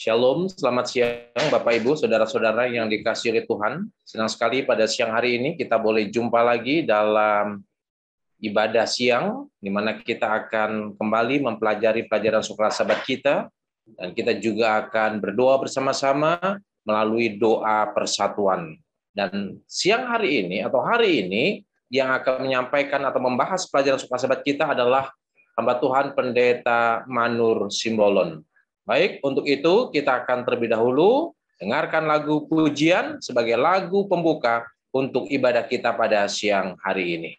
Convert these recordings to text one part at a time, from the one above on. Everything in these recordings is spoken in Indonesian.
Shalom, selamat siang Bapak Ibu, Saudara-saudara yang dikasihi oleh Tuhan. Senang sekali pada siang hari ini kita boleh jumpa lagi dalam ibadah siang, di mana kita akan kembali mempelajari pelajaran Suka Sabat kita, dan kita juga akan berdoa bersama-sama melalui doa persatuan. Dan siang hari ini atau hari ini yang akan menyampaikan atau membahas pelajaran Suka Sabat kita adalah hamba Tuhan Pendeta Manur Simbolon. Baik, untuk itu kita akan terlebih dahulu dengarkan lagu pujian sebagai lagu pembuka untuk ibadah kita pada siang hari ini.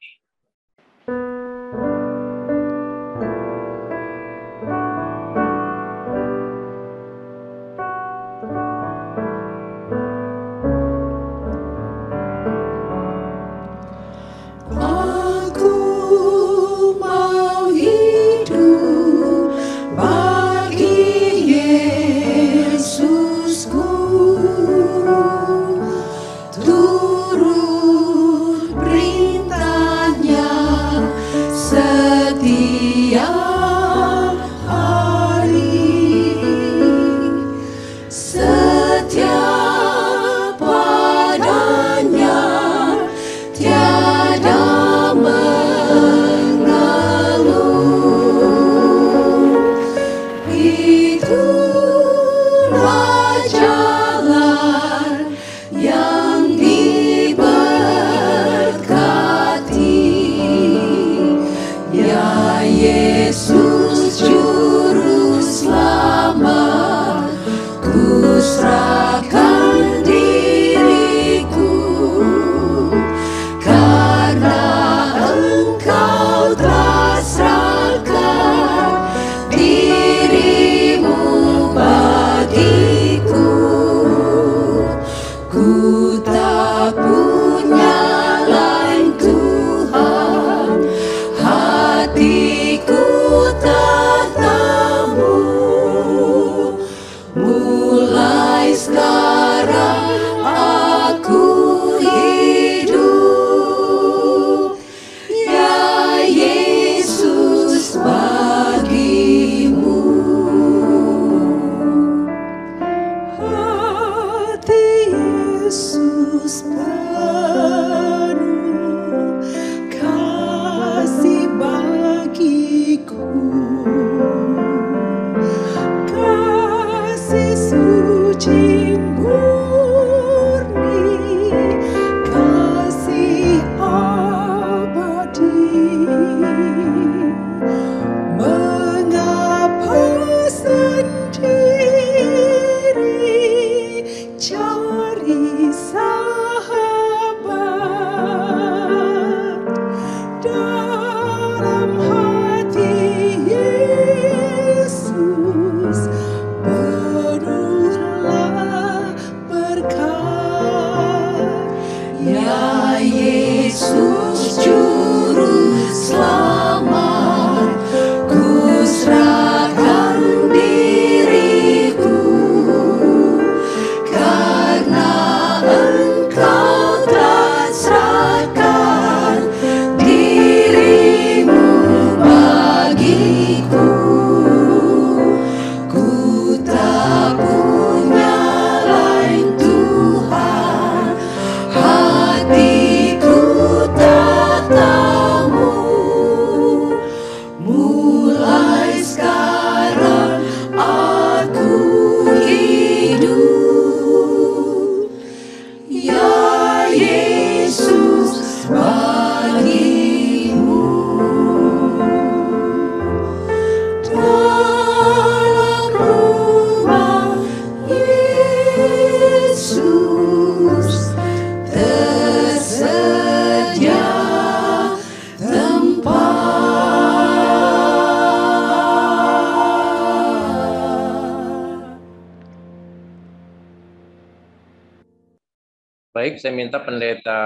Baik, saya minta Pendeta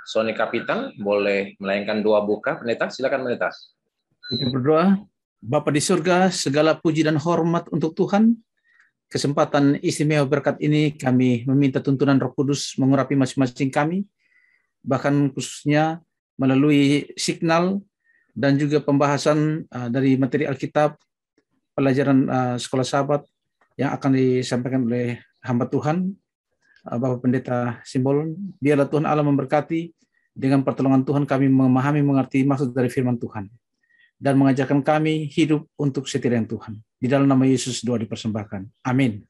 Sony Kapitan boleh melayangkan doa buka. Pendeta, silakan Pendeta. Kita berdoa. Bapa di surga, segala puji dan hormat untuk Tuhan. Kesempatan istimewa berkat ini kami meminta tuntunan Roh Kudus mengurapi masing-masing kami, bahkan khususnya melalui signal dan juga pembahasan dari materi Alkitab, pelajaran Sekolah Sabat yang akan disampaikan oleh hamba Tuhan, Bapak Pendeta Simbolon. Biarlah Tuhan Allah memberkati. Dengan pertolongan Tuhan kami memahami, mengerti maksud dari firman Tuhan, dan mengajarkan kami hidup untuk setirian Tuhan. Di dalam nama Yesus doa dipersembahkan. Amin.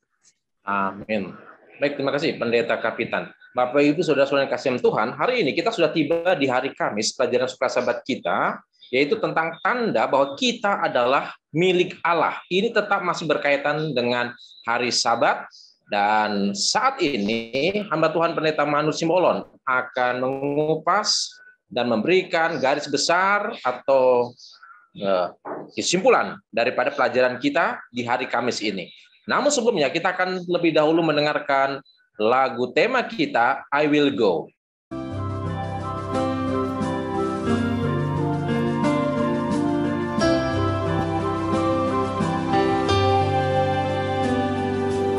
Amin. Baik, terima kasih Pendeta Kapitan. Bapak Ibu Saudara-saudara yang kasih Tuhan, hari ini kita sudah tiba di hari Kamis, pelajaran suka sahabat kita, yaitu tentang tanda bahwa kita adalah milik Allah. Ini tetap masih berkaitan dengan hari Sabat, dan saat ini hamba Tuhan Pendeta Manu Simbolon akan mengupas dan memberikan garis besar atau kesimpulan daripada pelajaran kita di hari Kamis ini. Namun sebelumnya kita akan lebih dahulu mendengarkan lagu tema kita, I Will Go.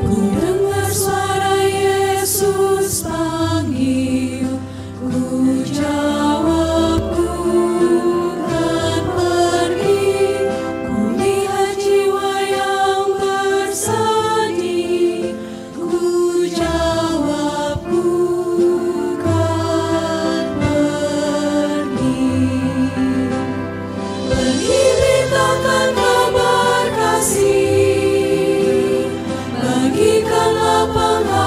Ku dengar suara Yesus panggil, ku jawab ku kan pergi. Ku lihat jiwa yang bersedih, ku jawab ku kan pergi. Pergi beritakan kabar kasih, bagikanlah pengharapan,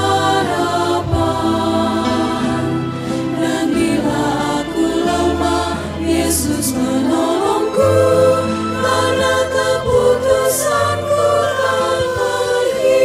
dan bila aku lemah, Yesus menolongku, karena keputusanku kan pergi.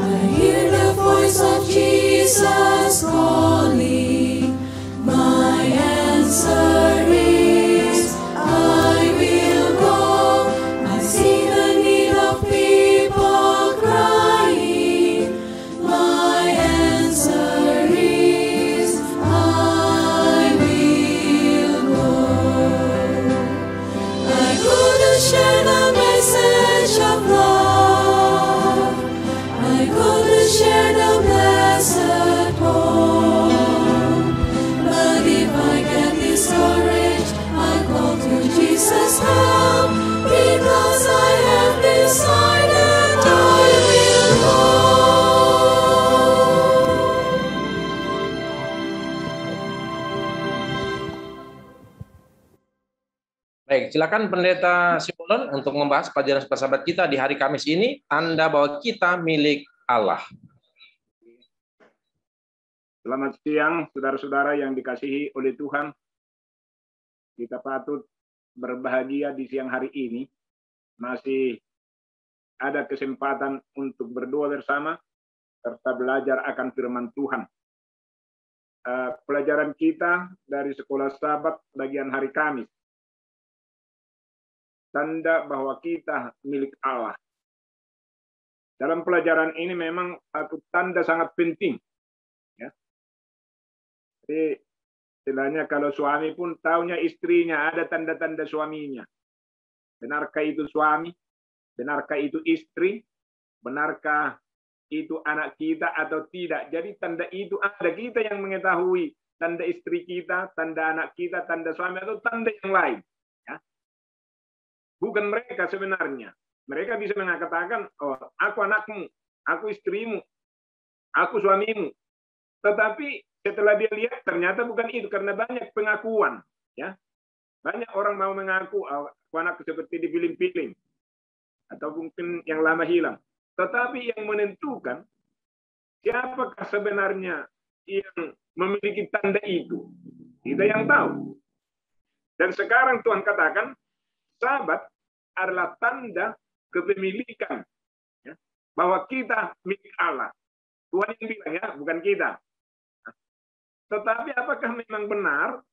I hear the voice of Jesus calling. My answer is, I will go. I see the need of people crying. My answer is, I will go. I go to share the message of love. I go to share the blessed hope. But if I get discouraged, I call to Jesus' help, because I have decided I will go. Baik, silakan Pendeta Simbolon untuk membahas pelajaran sahabat kita di hari Kamis ini, tanda bahwa kita milik Allah. Selamat siang, saudara-saudara yang dikasihi oleh Tuhan. Kita patut berbahagia di siang hari ini. Masih ada kesempatan untuk berdoa bersama, serta belajar akan firman Tuhan. Pelajaran kita dari Sekolah Sabat bagian hari Kamis. Tanda bahwa kita milik Allah. Dalam pelajaran ini memang satu tanda sangat penting. Ya. Jadi, istilahnya kalau suami pun taunya istrinya, ada tanda-tanda suaminya. Benarkah itu suami? Benarkah itu istri? Benarkah itu anak kita atau tidak? Jadi tanda itu ada, kita yang mengetahui tanda istri kita, tanda anak kita, tanda suami, atau tanda yang lain. Ya. Bukan mereka sebenarnya. Mereka bisa mengatakan, oh, aku anakmu, aku istrimu, aku suamimu. Tetapi setelah dia lihat, ternyata bukan itu, karena banyak pengakuan. Ya, banyak orang mau mengaku, oh, aku anakku seperti di film-film, atau mungkin yang lama hilang. Tetapi yang menentukan siapakah sebenarnya yang memiliki tanda itu, kita yang tahu. Dan sekarang Tuhan katakan, Sabat adalah tanda kepemilikan, ya, bahwa kita milik Allah. Tuhan yang bilang, ya, bukan kita. Tetapi apakah memang benar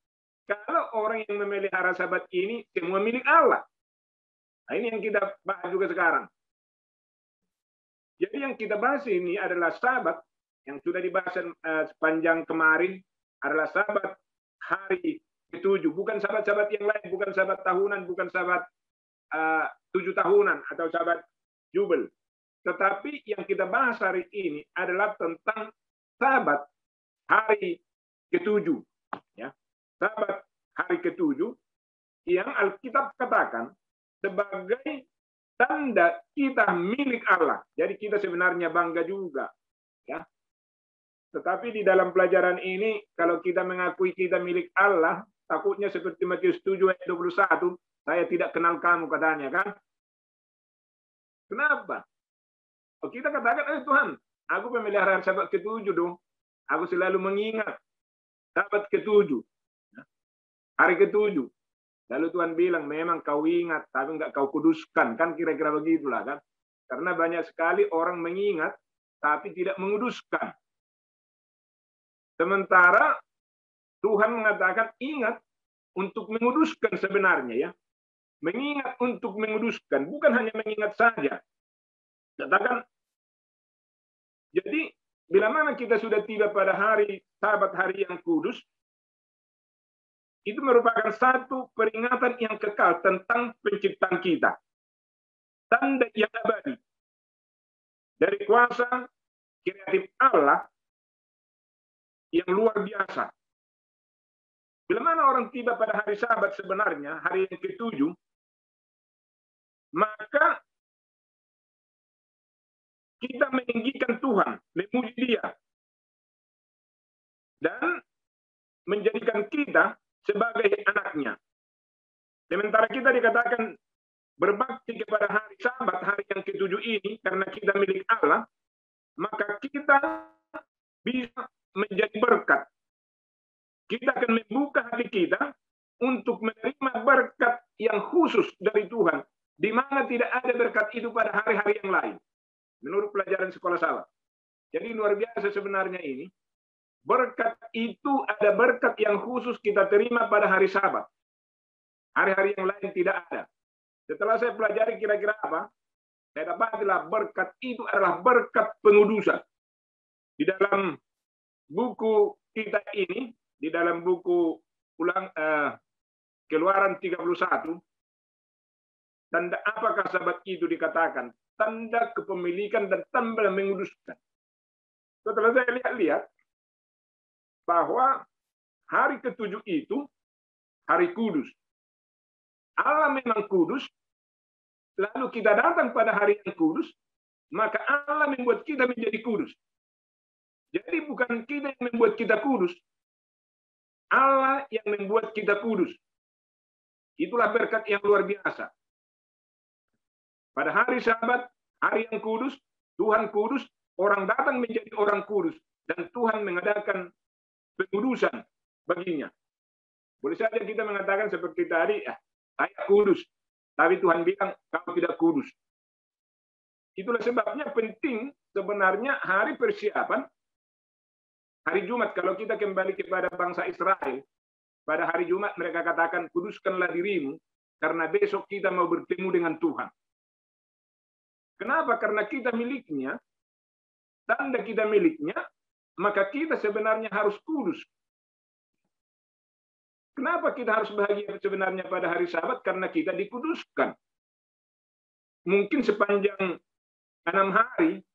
kalau orang yang memelihara Sabat ini semua milik Allah? Nah, ini yang kita bahas juga sekarang. Jadi yang kita bahas ini adalah Sabat yang sudah dibahas sepanjang kemarin, adalah Sabat hari ke-7, bukan Sabat-Sabat yang lain, bukan Sabat tahunan, bukan Sabat 7 tahunan atau Sabat Jubel. Tetapi yang kita bahas hari ini adalah tentang Sabat hari ketujuh. Ya. Sabat hari ketujuh yang Alkitab katakan sebagai tanda kita milik Allah. Jadi kita sebenarnya bangga juga. Ya. Tetapi di dalam pelajaran ini, kalau kita mengakui kita milik Allah, takutnya seperti Matius 7 ayat 21, saya tidak kenal kamu katanya kan. Kenapa? Oh, kita katakan, Tuhan, aku pemeliharaan sabat ketujuh dong. Aku selalu mengingat sabat ketujuh. Hari ketujuh. Lalu Tuhan bilang, memang kau ingat, tapi enggak kau kuduskan. Kan kira-kira begitulah kan. Karena banyak sekali orang mengingat, tapi tidak menguduskan. Sementara Tuhan mengatakan, ingat untuk menguduskan sebenarnya ya. Mengingat untuk menguduskan, bukan hanya mengingat saja. Katakan, jadi bila mana kita sudah tiba pada hari Sabat, hari yang kudus, itu merupakan satu peringatan yang kekal tentang penciptaan kita. Tanda yang abadi. Dari kuasa kreatif Allah yang luar biasa. Bila mana orang tiba pada hari Sabat sebenarnya, hari yang ketujuh, maka kita meninggikan Tuhan, memuji Dia, dan menjadikan kita sebagai anaknya. Sementara kita dikatakan berbakti kepada hari Sabat, hari yang ketujuh ini, karena kita milik Allah, maka kita bisa menjadi berkat. Kita akan membuka hati kita untuk menerima berkat yang khusus dari Tuhan, di mana tidak ada berkat itu pada hari-hari yang lain. Menurut pelajaran sekolah sahabat. Jadi luar biasa sebenarnya ini. Berkat itu ada berkat yang khusus kita terima pada hari Sabat. Hari-hari yang lain tidak ada. Setelah saya pelajari kira-kira apa, saya dapatilah berkat itu adalah berkat pengudusan. Di dalam buku kita ini, di dalam buku Keluaran 31, tanda apakah Sabat itu dikatakan? Tanda kepemilikan dan tanda menguduskan. Setelah saya lihat-lihat bahwa hari ketujuh itu hari kudus. Allah memang kudus, lalu kita datang pada hari yang kudus, maka Allah membuat kita menjadi kudus. Jadi bukan kita yang membuat kita kudus, Allah yang membuat kita kudus. Itulah berkat yang luar biasa. Pada hari Sabat, hari yang kudus, Tuhan kudus, orang datang menjadi orang kudus. Dan Tuhan mengadakan pengudusan baginya. Boleh saja kita mengatakan seperti tadi, saya kudus. Tapi Tuhan bilang, kau tidak kudus. Itulah sebabnya penting sebenarnya hari persiapan, hari Jumat, kalau kita kembali kepada bangsa Israel, pada hari Jumat mereka katakan, kuduskanlah dirimu, karena besok kita mau bertemu dengan Tuhan. Kenapa? Karena kita miliknya, tanda kita miliknya, maka kita sebenarnya harus kudus. Kenapa kita harus bahagia sebenarnya pada hari Sabat? Karena kita dikuduskan. Mungkin sepanjang 6 hari,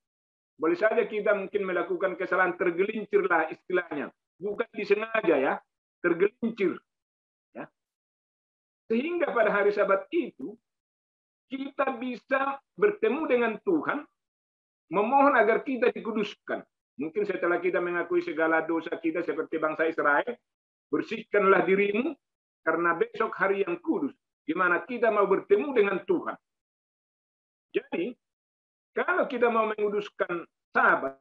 boleh saja kita mungkin melakukan kesalahan, tergelincirlah istilahnya. Bukan disengaja ya, tergelincir. Ya. Sehingga pada hari Sabat itu, kita bisa bertemu dengan Tuhan, memohon agar kita dikuduskan. Mungkin setelah kita mengakui segala dosa kita seperti bangsa Israel, bersihkanlah dirimu, karena besok hari yang kudus, di mana kita mau bertemu dengan Tuhan. Jadi, kalau kita mau menguduskan Sabat,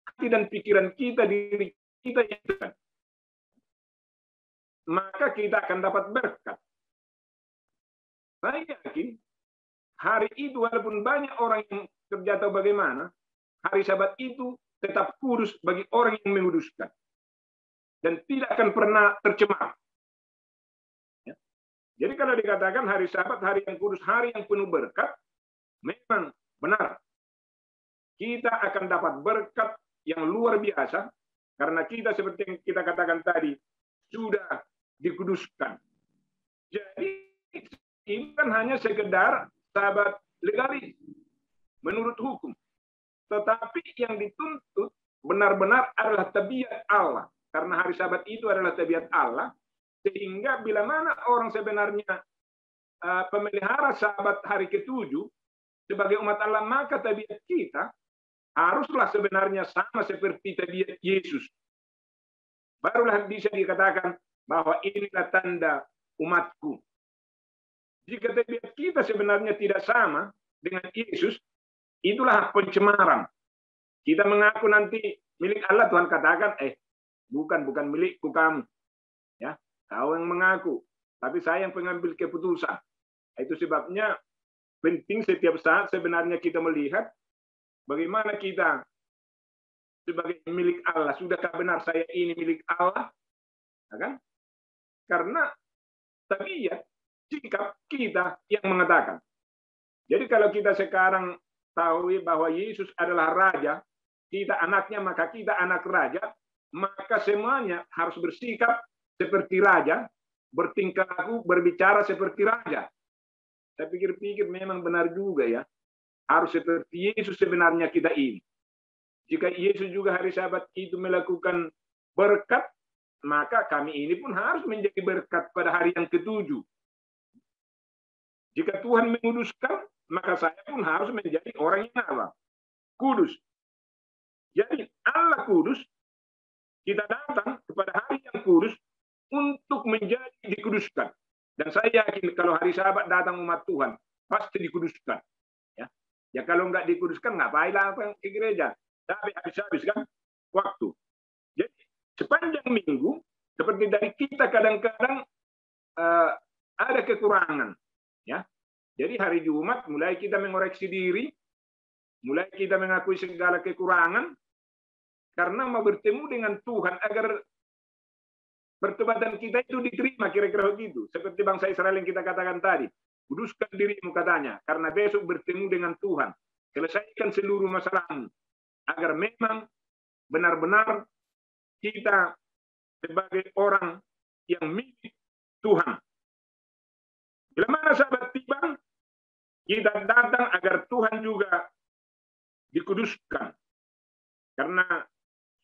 hati dan pikiran kita, diri kita itu, maka kita akan dapat berkat. Saya yakin, hari itu walaupun banyak orang yang terjatuh bagaimana, hari Sabat itu tetap kudus bagi orang yang menguduskan. Dan tidak akan pernah tercemar. Ya. Jadi kalau dikatakan hari Sabat, hari yang kudus, hari yang penuh berkat, memang benar. Kita akan dapat berkat yang luar biasa, karena kita seperti yang kita katakan tadi, sudah dikuduskan. Jadi, ini kan hanya sekedar Sabat legalis, menurut hukum. Tetapi yang dituntut benar-benar adalah tabiat Allah. Karena hari hari Sabat itu adalah tabiat Allah, sehingga bila mana orang sebenarnya pemelihara Sabat hari ke-7 sebagai umat Allah, maka tabiat kita haruslah sebenarnya sama seperti tabiat Yesus. Barulah bisa dikatakan bahwa inilah tanda umatku. Jika tabiat kita sebenarnya tidak sama dengan Yesus, itulah pencemaran. Kita mengaku nanti milik Allah, Tuhan katakan, bukan milikku kamu. Ya, kau yang mengaku, tapi saya yang pengambil keputusan. Itu sebabnya penting setiap saat sebenarnya kita melihat bagaimana kita sebagai milik Allah. Sudahkah benar saya ini milik Allah? Ya kan? Karena tabiat sikap kita yang mengatakan. Jadi kalau kita sekarang tahu bahwa Yesus adalah Raja, kita anaknya, maka kita anak Raja, maka semuanya harus bersikap seperti Raja, bertingkah laku, berbicara seperti Raja. Saya pikir-pikir memang benar juga ya, harus seperti Yesus sebenarnya kita ini. Jika Yesus juga hari Sabat itu melakukan berkat, maka kami ini pun harus menjadi berkat pada hari yang ke-7. Jika Tuhan menguduskan, maka saya pun harus menjadi orang yang apa? Kudus. Jadi Allah kudus, kita datang kepada hari yang kudus untuk menjadi dikuduskan. Dan saya yakin kalau hari Sabat datang umat Tuhan, pasti dikuduskan. Ya kalau nggak dikuduskan, ngapain datang ke gereja? Tapi habis-habis kan waktu. Jadi sepanjang minggu, seperti dari kita kadang-kadang ada kekurangan. Ya, jadi hari Jumat mulai kita mengoreksi diri, mulai kita mengakui segala kekurangan, karena mau bertemu dengan Tuhan agar pertobatan kita itu diterima, kira-kira begitu. Seperti bangsa Israel yang kita katakan tadi, kuduskan dirimu katanya, karena besok bertemu dengan Tuhan. Selesaikan seluruh masalahmu, agar memang benar-benar kita sebagai orang yang milik Tuhan. Bila mana Sabat tiba, kita datang agar Tuhan juga dikuduskan. Karena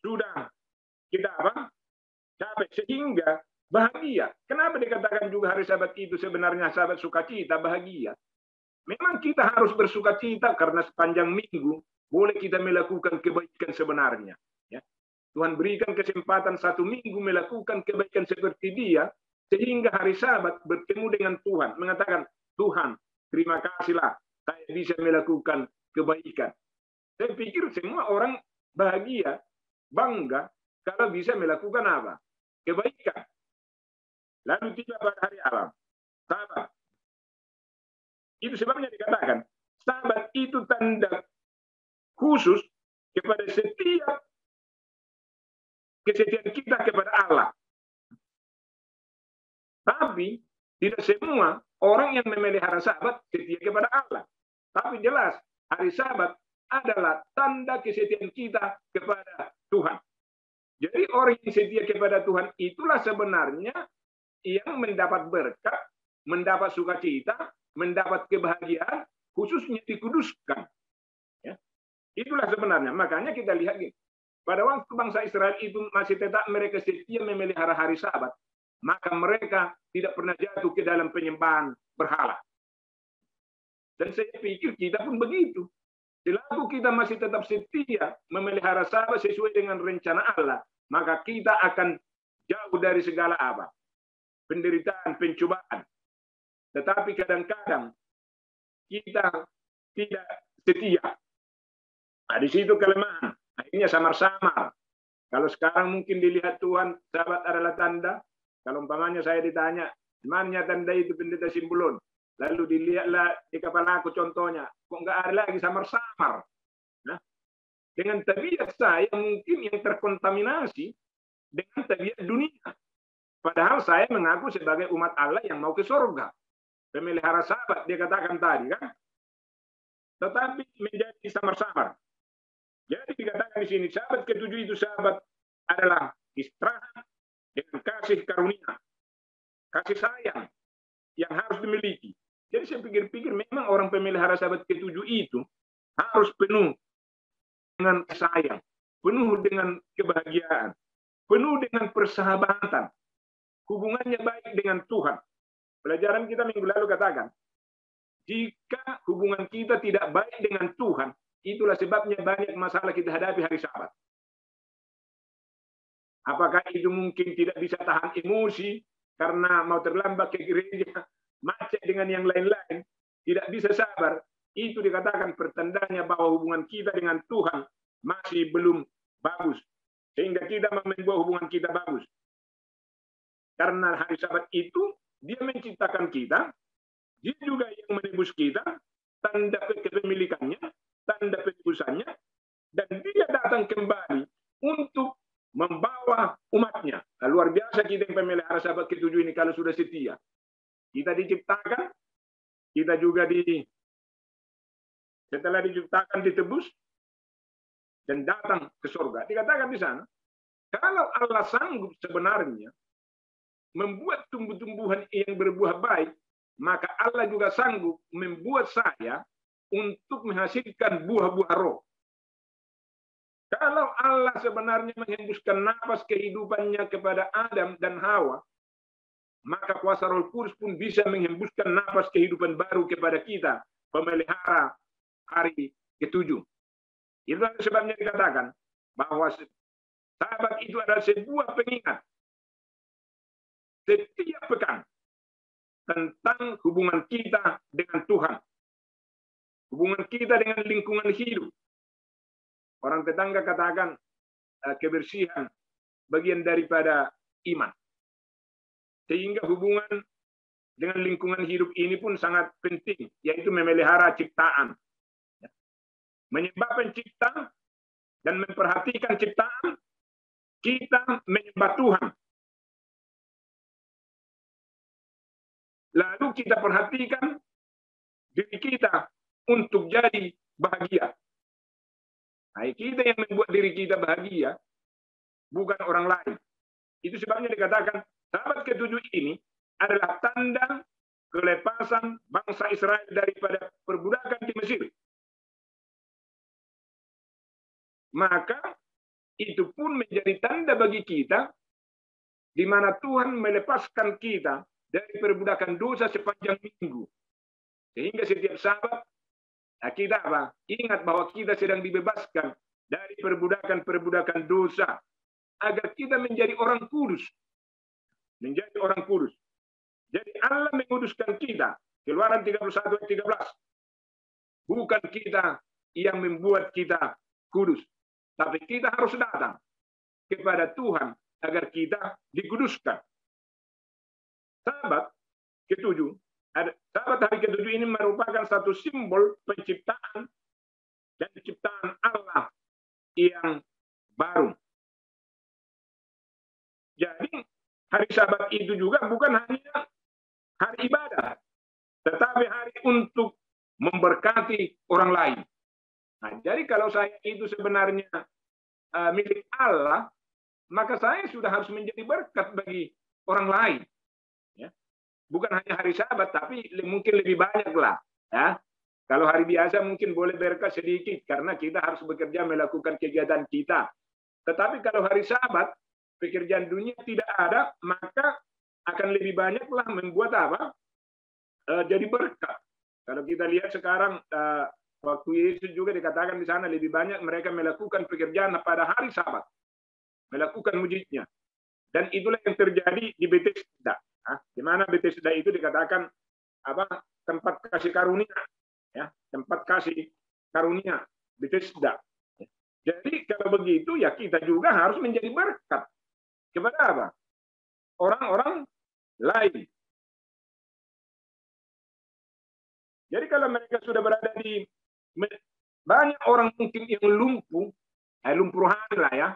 sudah kita capek sehingga bahagia. Kenapa dikatakan juga hari Sabat itu sebenarnya Sabat sukacita, bahagia? Memang kita harus bersukacita karena sepanjang minggu boleh kita melakukan kebaikan sebenarnya. Ya. Tuhan berikan kesempatan 1 minggu melakukan kebaikan seperti dia, sehingga hari Sabat bertemu dengan Tuhan, mengatakan, Tuhan, terima kasihlah saya bisa melakukan kebaikan. Saya pikir semua orang bahagia, bangga, kalau bisa melakukan apa? Kebaikan. Lalu tiba pada hari alam, Sabat. Itu sebabnya dikatakan, Sabat itu tanda khusus kepada setiap kesetiaan kita kepada Allah. Tapi tidak semua orang yang memelihara Sabat setia kepada Allah. Tapi jelas hari Sabat adalah tanda kesetiaan kita kepada Tuhan. Jadi orang yang setia kepada Tuhan itulah sebenarnya yang mendapat berkat, mendapat sukacita, mendapat kebahagiaan, khususnya dikuduskan. Ya. Itulah sebenarnya. Makanya kita lihat gini. Pada waktu bangsa Israel itu masih tetap mereka setia memelihara hari Sabat, maka mereka tidak pernah jatuh ke dalam penyembahan berhala. Dan saya pikir kita pun begitu. Selama kita masih tetap setia memelihara Sabat sesuai dengan rencana Allah, maka kita akan jauh dari segala apa? Penderitaan, pencobaan. Tetapi kadang-kadang kita tidak setia. Nah, di situ kelemahan. Akhirnya samar-samar. Kalau sekarang mungkin dilihat Tuhan, Sabat adalah tanda. Kalau umpamanya saya ditanya, mana tanda itu pendeta Simbulon? Lalu dilihatlah di kepala aku contohnya. Kok nggak ada lagi samar-samar? Nah, dengan tabiat saya mungkin yang terkontaminasi dengan tabiat dunia. Padahal saya mengaku sebagai umat Allah yang mau ke surga. Pemelihara Sabat, dia katakan tadi kan. Tetapi menjadi samar-samar. Jadi dikatakan di sini, Sabat ke-7 itu Sabat adalah istirahat dengan kasih karunia, kasih sayang yang harus dimiliki. Jadi saya pikir-pikir memang orang pemelihara Sabat ke-7 itu harus penuh dengan sayang, penuh dengan kebahagiaan. penuh dengan persahabatan. Hubungannya baik dengan Tuhan. Pelajaran kita minggu lalu katakan, jika hubungan kita tidak baik dengan Tuhan, itulah sebabnya banyak masalah kita hadapi hari Sabat. Apakah itu mungkin tidak bisa tahan emosi karena mau terlambat ke gereja, macet dengan yang lain-lain, tidak bisa sabar. Itu dikatakan pertandanya bahwa hubungan kita dengan Tuhan masih belum bagus. Sehingga kita membuat hubungan kita bagus. Karena hari Sabat itu, dia menciptakan kita, dia juga yang menebus kita, tanda kepemilikannya, tanda penebusannya, dan dia datang kembali untuk membawa umatnya. Nah, luar biasa kita yang pemelihara Sabat ke-7 ini kalau sudah setia. Kita diciptakan, kita juga setelah diciptakan ditebus, dan datang ke surga. Dikatakan di sana, kalau Allah sanggup sebenarnya membuat tumbuh-tumbuhan yang berbuah baik, maka Allah juga sanggup membuat saya untuk menghasilkan buah-buah roh. Kalau Allah sebenarnya menghembuskan napas kehidupannya kepada Adam dan Hawa, maka kuasa Roh Kudus pun bisa menghembuskan napas kehidupan baru kepada kita, pemelihara hari ke-7. Itu sebabnya dikatakan bahwa Sabat itu adalah sebuah pengingat setiap pekan tentang hubungan kita dengan Tuhan, hubungan kita dengan lingkungan hidup. Orang tetangga katakan kebersihan bagian daripada iman. Sehingga hubungan dengan lingkungan hidup ini pun sangat penting, yaitu memelihara ciptaan. Menyembah pencipta dan memperhatikan ciptaan, kita menyembah Tuhan. Lalu kita perhatikan diri kita untuk jadi bahagia. Nah, kita yang membuat diri kita bahagia, bukan orang lain. Itu sebabnya dikatakan, Sabat ke-7 ini adalah tanda kelepasan bangsa Israel daripada perbudakan di Mesir. Maka itu pun menjadi tanda bagi kita di mana Tuhan melepaskan kita dari perbudakan dosa sepanjang minggu. Sehingga setiap Sabat kita ingat bahwa kita sedang dibebaskan dari perbudakan-perbudakan dosa agar kita menjadi orang kudus. Menjadi orang kudus. Jadi Allah menguduskan kita. Keluaran 31 ayat 13. Bukan kita yang membuat kita kudus. Tapi kita harus datang kepada Tuhan agar kita dikuduskan. Sabat ke-7, Sabat hari ke-7 ini merupakan satu simbol penciptaan dan ciptaan Allah yang baru. Jadi hari Sabat itu juga bukan hanya hari ibadah, tetapi hari untuk memberkati orang lain. Nah, jadi kalau saya itu sebenarnya milik Allah, maka saya sudah harus menjadi berkat bagi orang lain. Ya. Bukan hanya hari Sabat, tapi mungkin lebih banyak lah. Ya. Kalau hari biasa mungkin boleh berkat sedikit, karena kita harus bekerja melakukan kegiatan kita. Tetapi kalau hari Sabat, pekerjaan dunia tidak ada, maka akan lebih banyaklah membuat jadi berkat. Kalau kita lihat sekarang, waktu Yesus juga dikatakan di sana lebih banyak mereka melakukan pekerjaan pada hari Sabat, melakukan mujizatnya, dan itulah yang terjadi di Bethesda, di mana Bethesda itu dikatakan tempat kasih karunia, ya, tempat kasih karunia Bethesda. Jadi kalau begitu ya kita juga harus menjadi berkat kepada orang-orang lain. Jadi kalau mereka sudah berada di banyak orang mungkin yang lumpuh rohani lah ya,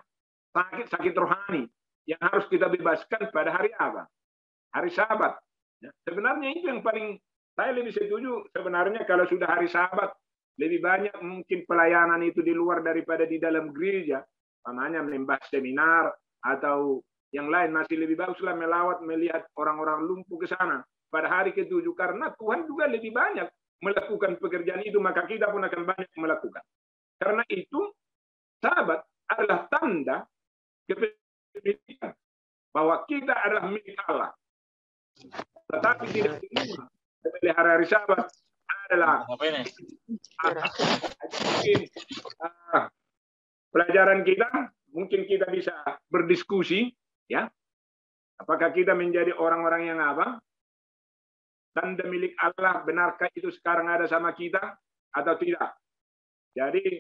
sakit rohani yang harus kita bebaskan pada hari apa? Hari Sabat. Ya, sebenarnya itu yang paling saya lebih setuju sebenarnya kalau sudah hari Sabat lebih banyak mungkin pelayanan itu di luar daripada di dalam gereja, namanya membahas seminar atau yang lain masih lebih baguslah melawat melihat orang-orang lumpuh ke sana pada hari ke-7 karena Tuhan juga lebih banyak melakukan pekerjaan itu, maka kita pun akan banyak melakukan. Karena itu, Sabat adalah tanda demikian bahwa kita adalah milik Allah. Tetapi tidak semua memelihara hari Sabat adalah pelajaran kita. Mungkin kita bisa berdiskusi, ya. Apakah kita menjadi orang-orang yang apa? Tanda milik Allah, benarkah itu sekarang ada sama kita atau tidak? Jadi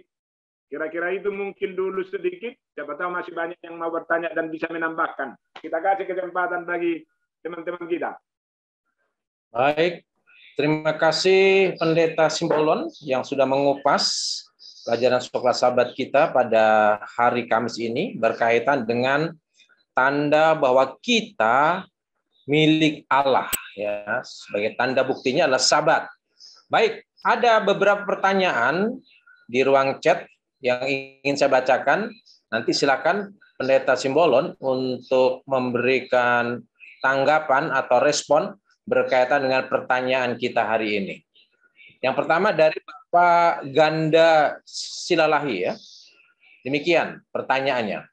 kira-kira itu mungkin dulu sedikit. Siapa tahu masih banyak yang mau bertanya dan bisa menambahkan. Kita kasih kesempatan bagi teman-teman kita. Baik, terima kasih Pendeta Simbolon yang sudah mengupas pelajaran sekolah Sabat kita pada hari Kamis ini berkaitan dengan tanda bahwa kita milik Allah, ya. Sebagai tanda buktinya adalah Sabat. Baik, ada beberapa pertanyaan di ruang chat yang ingin saya bacakan. Nanti silakan Pendeta Simbolon untuk memberikan tanggapan atau respon berkaitan dengan pertanyaan kita hari ini. Yang pertama dari Bapak Ganda Silalahi, ya. Demikian pertanyaannya.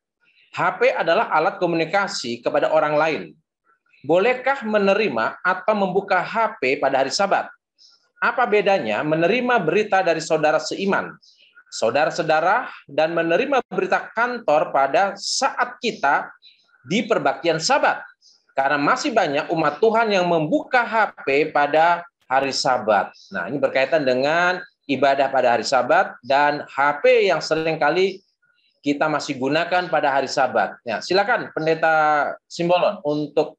HP adalah alat komunikasi kepada orang lain. Bolehkah menerima atau membuka HP pada hari Sabat? Apa bedanya menerima berita dari saudara seiman, saudara-saudara, dan menerima berita kantor pada saat kita di perbaktian Sabat? Karena masih banyak umat Tuhan yang membuka HP pada hari Sabat. Nah, ini berkaitan dengan ibadah pada hari Sabat dan HP yang seringkali kita masih gunakan pada hari Sabat. Ya, silakan Pendeta Simbolon untuk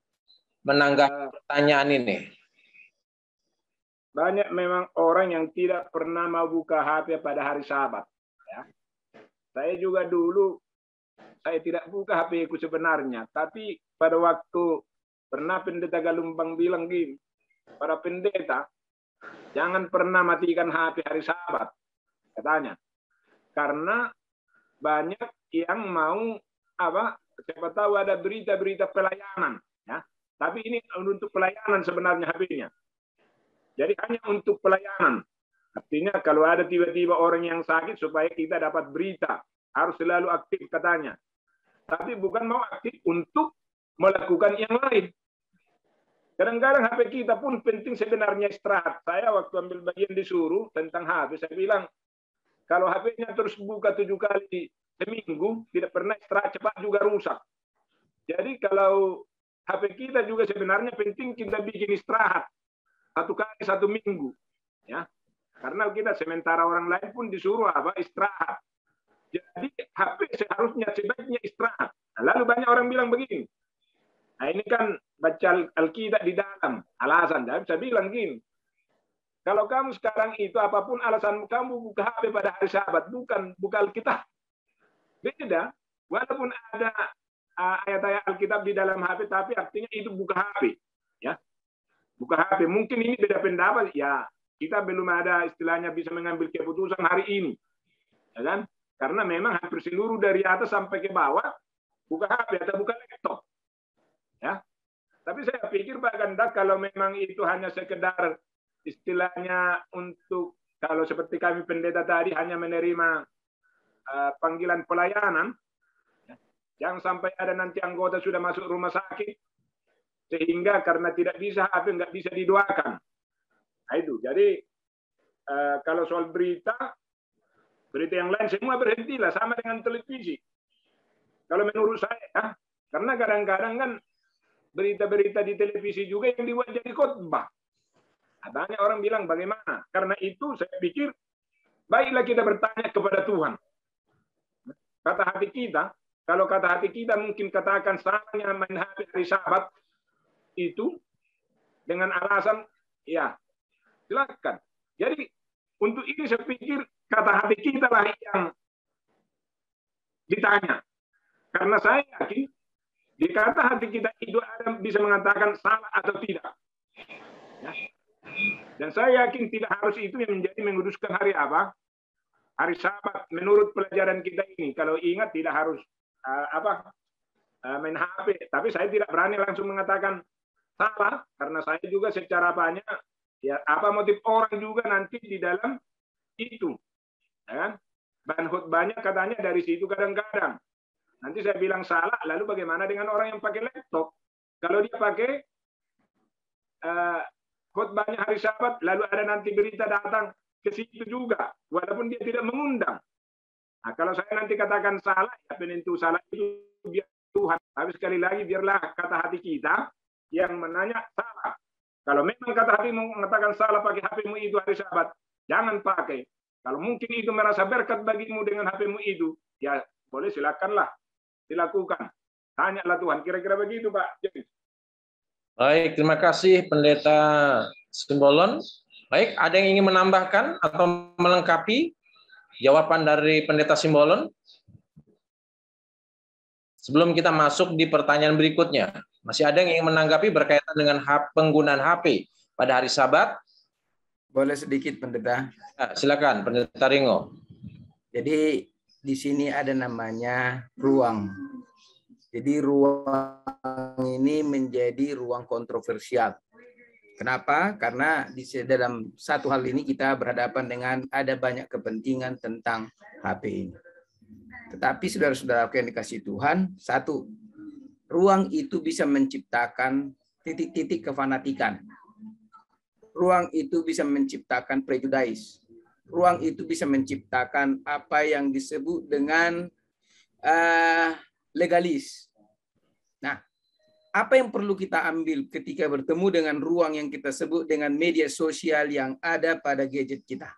menanggapi pertanyaan ini. Banyak memang orang yang tidak pernah mau buka HP pada hari Sabat. Ya. Saya juga dulu, saya tidak buka HP-ku sebenarnya. Tapi pada waktu pernah Pendeta Galumbang bilang gini, para pendeta, jangan pernah matikan HP hari Sabat, katanya. Karena banyak yang mau siapa tahu ada berita-berita pelayanan, ya. Tapi ini untuk pelayanan sebenarnya HP-nya. Jadi hanya untuk pelayanan. Artinya kalau ada tiba-tiba orang yang sakit supaya kita dapat berita, harus selalu aktif katanya. Tapi bukan mau aktif untuk melakukan yang lain. Kadang-kadang HP kita pun penting sebenarnya istirahat. Saya waktu ambil bagian disuruh tentang HP, saya bilang, kalau HP-nya terus buka 7 kali seminggu, tidak pernah istirahat, cepat juga rusak. Jadi kalau HP kita juga sebenarnya penting kita bikin istirahat 1 kali 1 minggu, ya. Karena kita sementara orang lain pun disuruh istirahat. Jadi HP seharusnya sebaiknya istirahat. Nah, lalu banyak orang bilang begini. Nah, ini kan baca Alkitab di dalam alasan. Saya bilang gini. Kalau kamu sekarang itu apapun alasanmu, kamu buka HP pada hari Sabat, bukan buka Alkitab. Beda. Walaupun ada ayat-ayat Alkitab di dalam HP, tapi artinya itu buka HP, ya. Buka HP. Mungkin ini beda pendapat, ya. Kita belum ada istilahnya bisa mengambil keputusan hari ini, ya kan? Karena memang hampir seluruh dari atas sampai ke bawah buka HP atau buka laptop, ya. Tapi saya pikir Pak Ganda, kalau memang itu hanya sekedar istilahnya untuk, kalau seperti kami pendeta tadi hanya menerima panggilan pelayanan, ya, jangan sampai ada nanti anggota sudah masuk rumah sakit sehingga karena tidak bisa HP nggak bisa didoakan. Nah, itu. Jadi kalau soal berita yang lain semua berhentilah, sama dengan televisi. Kalau menurut saya, ya, karena kadang-kadang kan berita-berita di televisi juga yang dibuat jadi khotbah. Adanya orang bilang bagaimana? Karena itu saya pikir baiklah kita bertanya kepada Tuhan. Kata hati kita, kalau kata hati kita mungkin katakan salahnya main HP hari Sabat itu dengan alasan, ya silakan. Jadi untuk ini saya pikir kata hati kita lah yang ditanya. Karena saya yakin di kata hati kita itu ada bisa mengatakan salah atau tidak. Ya. Dan saya yakin tidak harus itu yang menjadi menguduskan hari apa? Hari Sabat menurut pelajaran kita ini. Kalau ingat tidak harus main HP. Tapi saya tidak berani langsung mengatakan salah karena saya juga secara banyak, ya, apa motif orang juga nanti di dalam itu, ya kan? Bahan khotbahnya katanya dari situ kadang-kadang. Nanti saya bilang salah, lalu bagaimana dengan orang yang pakai laptop? Kalau dia pakai khotbahnya hari Sabat, lalu ada nanti berita datang ke situ juga, walaupun dia tidak mengundang. Nah, kalau saya nanti katakan salah, ya penentu salah itu biar Tuhan. Tapi sekali lagi, biarlah kata hati kita yang menanya salah. Kalau memang kata hatimu mengatakan salah pakai HP-mu itu hari Sabat, jangan pakai. Kalau mungkin itu merasa berkat bagimu dengan HP-mu itu, ya boleh silakanlah dilakukan. Tanyalah Tuhan. Kira-kira begitu, Pak. Baik, terima kasih Pendeta Simbolon. Baik, ada yang ingin menambahkan atau melengkapi jawaban dari Pendeta Simbolon? Sebelum kita masuk di pertanyaan berikutnya, masih ada yang ingin menanggapi berkaitan dengan penggunaan HP pada hari Sabat? Boleh sedikit, Pendeta. Silakan, Pendeta Ringo. Jadi di sini ada namanya ruang. Jadi ruang ini menjadi ruang kontroversial. Kenapa? Karena di dalam satu hal ini kita berhadapan dengan ada banyak kepentingan tentang HP ini. Tetapi saudara-saudara yang dikasihi Tuhan, satu, ruang itu bisa menciptakan titik-titik kefanatikan. Ruang itu bisa menciptakan prejudice. Ruang itu bisa menciptakan apa yang disebut dengan legalis. Nah, apa yang perlu kita ambil ketika bertemu dengan ruang yang kita sebut dengan media sosial yang ada pada gadget kita?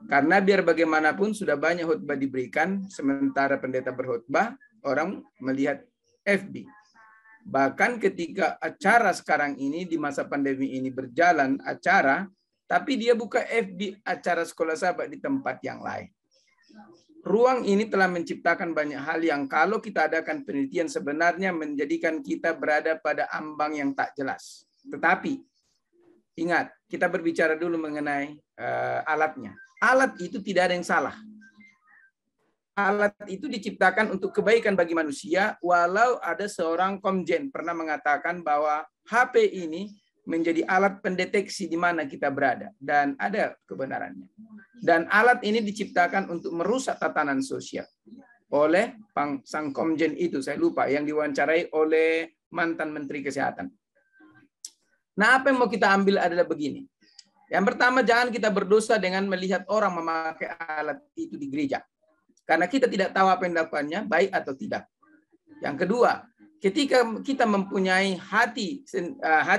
Karena biar bagaimanapun sudah banyak khotbah diberikan, sementara pendeta berkhotbah, orang melihat FB. Bahkan ketika acara sekarang ini di masa pandemi ini berjalan acara, tapi dia buka FB acara sekolah sahabat di tempat yang lain. Ruang ini telah menciptakan banyak hal yang kalau kita adakan penelitian sebenarnya menjadikan kita berada pada ambang yang tak jelas. Tetapi ingat, kita berbicara dulu mengenai alatnya. Alat itu tidak ada yang salah. Alat itu diciptakan untuk kebaikan bagi manusia, walau ada seorang komjen pernah mengatakan bahwa HP ini menjadi alat pendeteksi di mana kita berada. Dan ada kebenarannya. Dan alat ini diciptakan untuk merusak tatanan sosial. Oleh sang komjen itu, saya lupa, yang diwawancarai oleh mantan Menteri Kesehatan. Nah, apa yang mau kita ambil adalah begini. Yang pertama, jangan kita berdosa dengan melihat orang memakai alat itu di gereja. Karena kita tidak tahu apa yang dilakukannya, baik atau tidak. Yang kedua, ketika kita mempunyai hati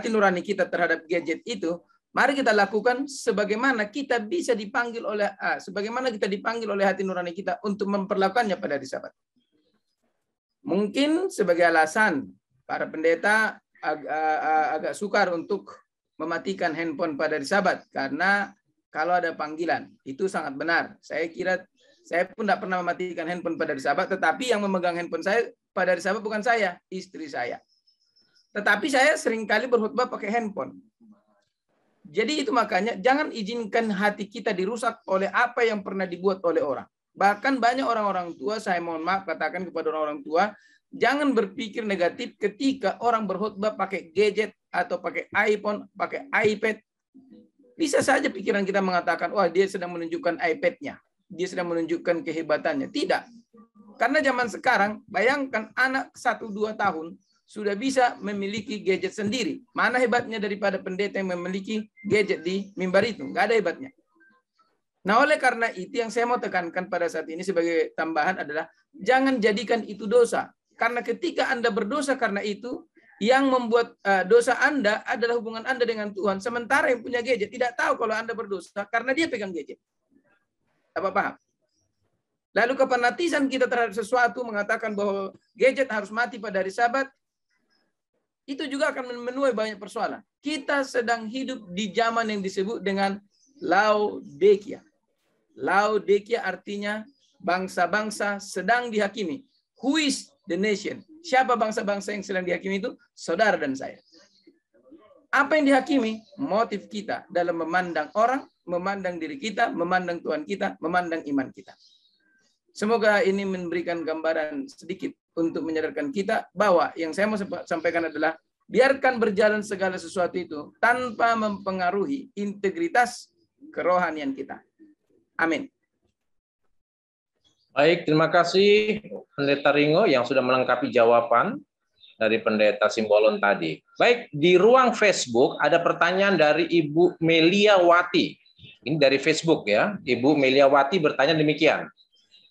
nurani kita terhadap gadget itu, mari kita lakukan sebagaimana kita bisa dipanggil oleh sebagaimana kita dipanggil oleh hati nurani kita untuk memperlakukannya pada hari Sabat. Mungkin sebagai alasan para pendeta agak sukar untuk mematikan handphone pada hari Sabat karena kalau ada panggilan itu sangat benar. Saya kira saya pun tidak pernah mematikan handphone pada hari Sabat, tetapi yang memegang handphone saya pada hari Sabat bukan saya, istri saya. Tetapi saya seringkali berkhotbah pakai handphone. Jadi itu makanya jangan izinkan hati kita dirusak oleh apa yang pernah dibuat oleh orang. Bahkan banyak orang-orang tua, saya mohon maaf katakan kepada orang-orang tua, jangan berpikir negatif ketika orang berkhotbah pakai gadget atau pakai iPhone, pakai iPad. Bisa saja pikiran kita mengatakan, wah dia sedang menunjukkan iPad-nya. Dia sedang menunjukkan kehebatannya. Tidak. Karena zaman sekarang, bayangkan anak 1-2 tahun sudah bisa memiliki gadget sendiri. Mana hebatnya daripada pendeta yang memiliki gadget di mimbar itu? Nggak ada hebatnya. Nah, oleh karena itu yang saya mau tekankan pada saat ini sebagai tambahan adalah jangan jadikan itu dosa. Karena ketika Anda berdosa karena itu, yang membuat dosa Anda adalah hubungan Anda dengan Tuhan. Sementara yang punya gadget tidak tahu kalau Anda berdosa karena dia pegang gadget. Apa paham? Lalu kefanatisan kita terhadap sesuatu mengatakan bahwa gadget harus mati pada hari Sabat, itu juga akan menuai banyak persoalan. Kita sedang hidup di zaman yang disebut dengan Laodikia. Laodikia artinya bangsa-bangsa sedang dihakimi. Who is the nation? Siapa bangsa-bangsa yang sedang dihakimi itu? Saudara dan saya. Apa yang dihakimi? Motif kita dalam memandang orang, memandang diri kita, memandang Tuhan kita, memandang iman kita. Semoga ini memberikan gambaran sedikit untuk menyadarkan kita bahwa yang saya mau sampaikan adalah biarkan berjalan segala sesuatu itu tanpa mempengaruhi integritas kerohanian kita. Amin. Baik, terima kasih Pendeta Ringo yang sudah melengkapi jawaban dari Pendeta Simbolon tadi. Baik, di ruang Facebook ada pertanyaan dari Ibu Meliawati. Ini dari Facebook ya. Ibu Meliawati bertanya demikian.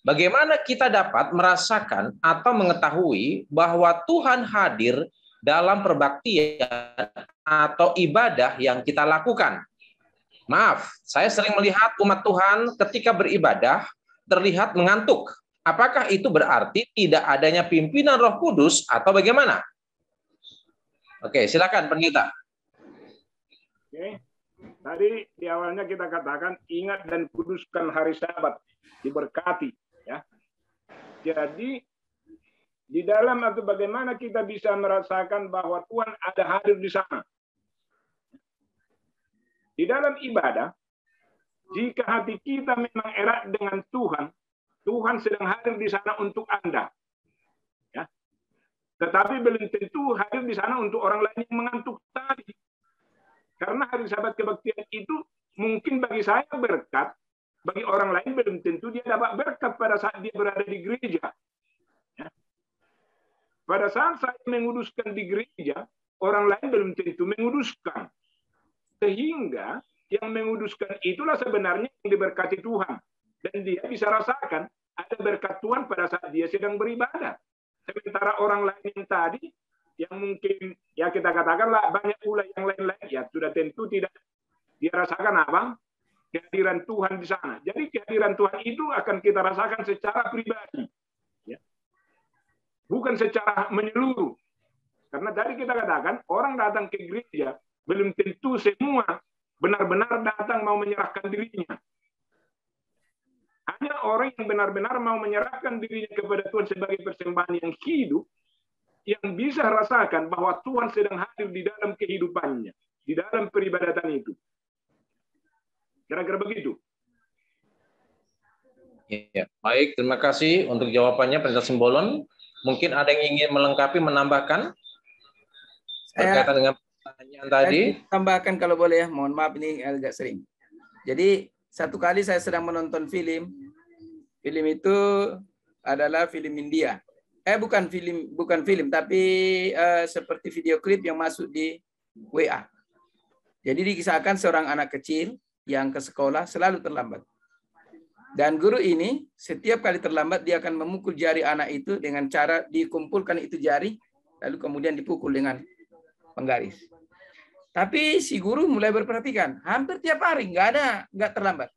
Bagaimana kita dapat merasakan atau mengetahui bahwa Tuhan hadir dalam perbaktian atau ibadah yang kita lakukan? Maaf, saya sering melihat umat Tuhan ketika beribadah terlihat mengantuk. Apakah itu berarti tidak adanya pimpinan Roh Kudus atau bagaimana? Oke, silakan Pendeta. Oke. Tadi di awalnya kita katakan ingat dan kuduskan hari Sabat, diberkati ya. Jadi di dalam atau bagaimana kita bisa merasakan bahwa Tuhan ada hadir di sana. Di dalam ibadah, jika hati kita memang erat dengan Tuhan, Tuhan sedang hadir di sana untuk Anda. Ya. Tetapi belum tentu hadir di sana untuk orang lain yang mengantuk tadi. Karena hari Sabat kebaktian itu mungkin bagi saya berkat, bagi orang lain belum tentu dia dapat berkat pada saat dia berada di gereja. Ya. Pada saat saya menguduskan di gereja, orang lain belum tentu menguduskan. Sehingga yang menguduskan itulah sebenarnya yang diberkati Tuhan. Dan dia bisa rasakan ada berkat Tuhan pada saat dia sedang beribadah. Sementara orang lain yang tadi, yang mungkin ya kita katakanlah banyak pula yang lain-lain, ya sudah tentu tidak dia rasakan apa? Kehadiran Tuhan di sana. Jadi kehadiran Tuhan itu akan kita rasakan secara pribadi. Ya. Bukan secara menyeluruh. Karena tadi kita katakan, orang datang ke gereja, belum tentu semua benar-benar datang mau menyerahkan dirinya. Hanya orang yang benar-benar mau menyerahkan dirinya kepada Tuhan sebagai persembahan yang hidup, yang bisa rasakan bahwa Tuhan sedang hadir di dalam kehidupannya, di dalam peribadatan itu. Kira-kira begitu. Ya, baik, terima kasih untuk jawabannya Pendeta Simbolon. Mungkin ada yang ingin melengkapi, menambahkan berkaitan dengan pertanyaan tadi. Saya tambahkan kalau boleh ya, mohon maaf ini agak sering. Jadi satu kali saya sedang menonton film. Film itu adalah film India. Bukan film, tapi seperti video klip yang masuk di WA. Jadi dikisahkan seorang anak kecil yang ke sekolah selalu terlambat. Dan guru ini setiap kali terlambat dia akan memukul jari anak itu dengan cara dikumpulkan itu jari, lalu kemudian dipukul dengan penggaris. Tapi si guru mulai berperhatikan, hampir tiap hari nggak terlambat.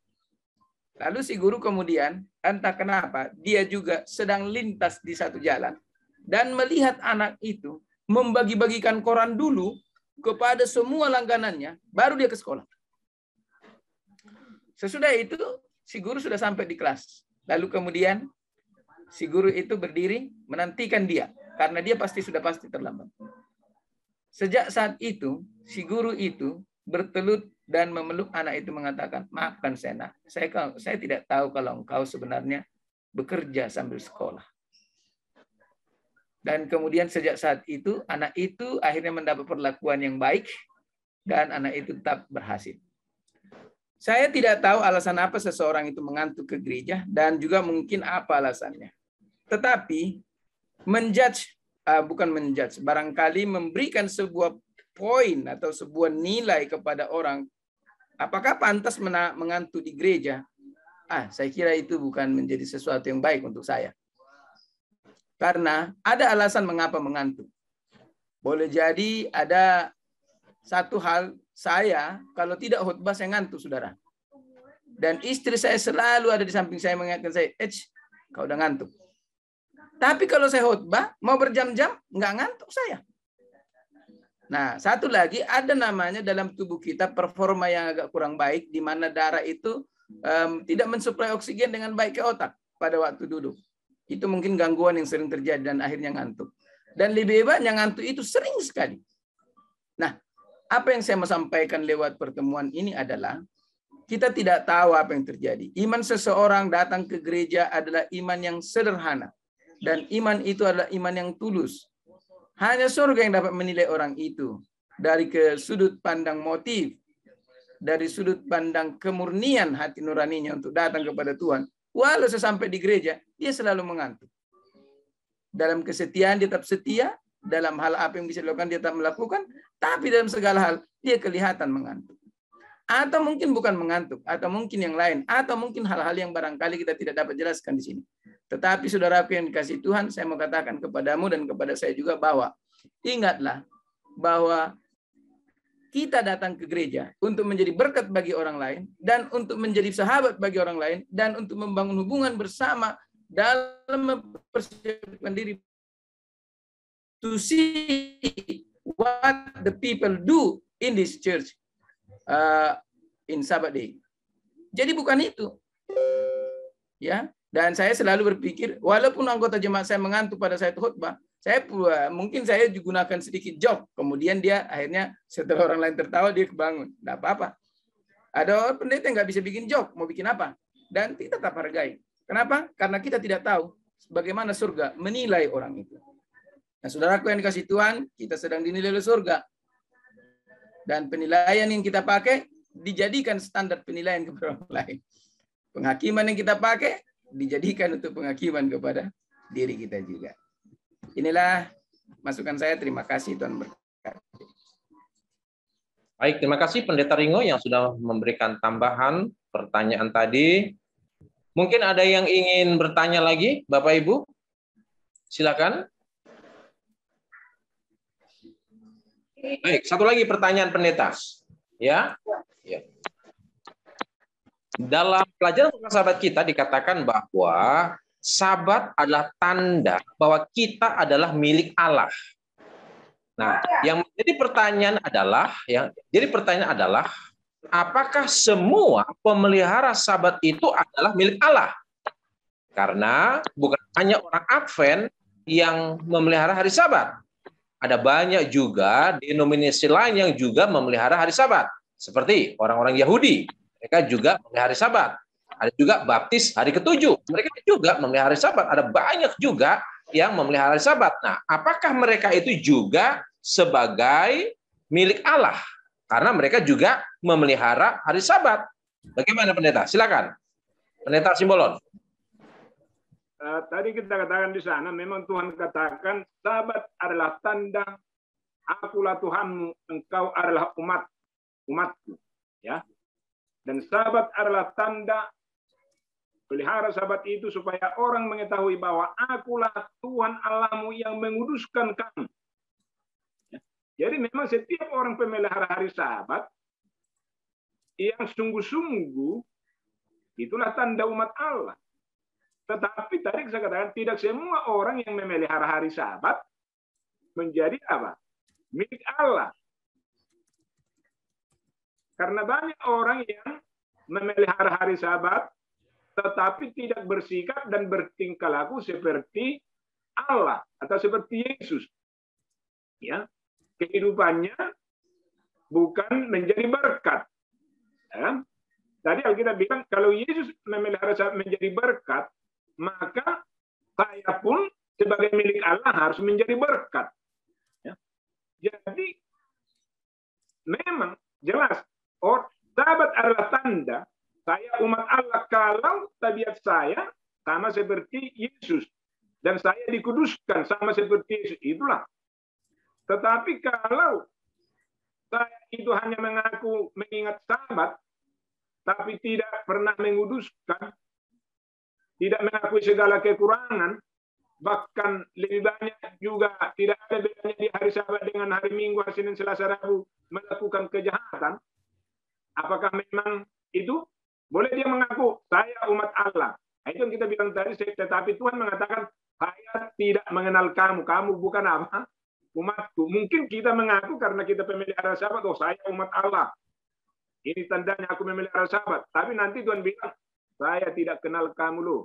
Lalu si guru kemudian, entah kenapa, dia juga sedang lintas di satu jalan dan melihat anak itu membagi-bagikan koran dulu kepada semua langganannya, baru dia ke sekolah. Sesudah itu, si guru sudah sampai di kelas. Lalu kemudian, si guru itu berdiri menantikan dia, karena dia pasti terlambat. Sejak saat itu, si guru itu bertelut dan memeluk anak itu mengatakan, maafkan saya, saya tidak tahu kalau engkau sebenarnya bekerja sambil sekolah. Dan kemudian sejak saat itu, anak itu akhirnya mendapat perlakuan yang baik dan anak itu tetap berhasil. Saya tidak tahu alasan apa seseorang itu mengantuk ke gereja dan juga mungkin apa alasannya. Tetapi bukan menjudge, barangkali memberikan sebuah poin atau sebuah nilai kepada orang, apakah pantas mengantuk di gereja? Saya kira itu bukan menjadi sesuatu yang baik untuk saya. Karena ada alasan mengapa mengantuk. Boleh jadi ada satu hal, saya kalau tidak khotbah saya ngantuk, saudara. Dan istri saya selalu ada di samping saya mengingatkan saya, kau udah ngantuk. Tapi kalau saya khotbah, mau berjam-jam, nggak ngantuk saya. Nah, satu lagi ada namanya dalam tubuh kita performa yang agak kurang baik, di mana darah itu tidak mensuplai oksigen dengan baik ke otak pada waktu duduk. Itu mungkin gangguan yang sering terjadi dan akhirnya ngantuk. Dan lebih hebatnya ngantuk itu sering sekali. Nah, apa yang saya mau sampaikan lewat pertemuan ini adalah kita tidak tahu apa yang terjadi. Iman seseorang datang ke gereja adalah iman yang sederhana. Dan iman itu adalah iman yang tulus. Hanya surga yang dapat menilai orang itu. Dari ke sudut pandang motif. Dari sudut pandang kemurnian hati nuraninya untuk datang kepada Tuhan. walau sesampai di gereja, dia selalu mengantuk. Dalam kesetiaan dia tetap setia, dalam hal apa yang bisa dilakukan dia tetap melakukan, tapi dalam segala hal dia kelihatan mengantuk. Atau mungkin bukan mengantuk, atau mungkin yang lain, atau mungkin hal-hal yang barangkali kita tidak dapat jelaskan di sini. Tetapi saudaraku yang dikasihi Tuhan, saya mau katakan kepadamu dan kepada saya juga bahwa ingatlah bahwa kita datang ke gereja untuk menjadi berkat bagi orang lain dan untuk menjadi sahabat bagi orang lain dan untuk membangun hubungan bersama dalam mempersiapkan diri to see what the people do in this church in Sabbath day. Jadi bukan itu. Ya, dan saya selalu berpikir walaupun anggota jemaat saya mengantuk pada saat khutbah, mungkin saya digunakan sedikit jok, kemudian dia akhirnya setelah orang lain tertawa dia kebangun, tidak apa-apa. Ada pendeta yang nggak bisa bikin jok, mau bikin apa? Dan kita tetap hargai. Kenapa? Karena kita tidak tahu bagaimana surga menilai orang itu. Nah, saudaraku yang dikasih Tuhan, kita sedang dinilai oleh surga. Dan penilaian yang kita pakai dijadikan standar penilaian kepada orang lain. Penghakiman yang kita pakai dijadikan untuk penghakiman kepada diri kita juga. Inilah masukan saya. Terima kasih, Tuhan berkati. Baik, terima kasih Pendeta Ringo yang sudah memberikan tambahan pertanyaan tadi. Mungkin ada yang ingin bertanya lagi, Bapak Ibu? Silakan. Baik, satu lagi pertanyaan Pendeta. Ya. Dalam pelajaran sahabat kita dikatakan bahwa Sabat adalah tanda bahwa kita adalah milik Allah. Nah, yang menjadi pertanyaan adalah, apakah semua pemelihara Sabat itu adalah milik Allah? Karena bukan hanya orang Advent yang memelihara hari Sabat. Ada banyak juga denominasi lain yang juga memelihara hari Sabat. Seperti orang-orang Yahudi, mereka juga memelihara hari Sabat. Ada juga baptis hari ke-7. Mereka juga memelihara hari Sabat. Ada banyak juga yang memelihara hari Sabat. Nah, apakah mereka itu juga sebagai milik Allah? Karena mereka juga memelihara hari Sabat. Bagaimana Pendeta? Silakan. Pendeta Simbolon. Tadi kita katakan di sana, memang Tuhan katakan Sabat adalah tanda akulah Tuhanmu, engkau adalah umatku. Ya. Dan Sabat adalah tanda pelihara Sabat itu supaya orang mengetahui bahwa akulah Tuhan Allahmu yang menguduskan kamu. Jadi memang setiap orang pemelihara hari Sabat yang sungguh-sungguh itulah tanda umat Allah. Tetapi tadi saya katakan tidak semua orang yang memelihara hari Sabat menjadi apa? Milik Allah. Karena banyak orang yang memelihara hari Sabat tetapi tidak bersikap dan bertingkah laku seperti Allah atau seperti Yesus. Ya, kehidupannya bukan menjadi berkat. Ya. Tadi Alkitab bilang kalau Yesus memelihara Sabat menjadi berkat, maka saya pun sebagai milik Allah harus menjadi berkat. Ya. Jadi memang jelas, Sabat adalah tanda saya umat Allah kalau tabiat saya sama seperti Yesus. Dan saya dikuduskan sama seperti Yesus. Itulah. Tetapi kalau saya itu hanya mengaku mengingat Sabat, tapi tidak pernah menguduskan, tidak mengakui segala kekurangan, bahkan lebih banyak juga tidak ada bedanya di hari Sabat dengan hari Minggu, hari Senin, Selasa, Rabu melakukan kejahatan, apakah memang itu? Boleh dia mengaku, saya umat Allah. Nah, itu yang kita bilang tadi, tetapi Tuhan mengatakan, saya tidak mengenal kamu. Kamu bukan apa? Umatku. Mungkin kita mengaku karena kita pemelihara Sabat, oh saya umat Allah. Ini tandanya aku memelihara Sabat. Tapi nanti Tuhan bilang, saya tidak kenal kamu loh.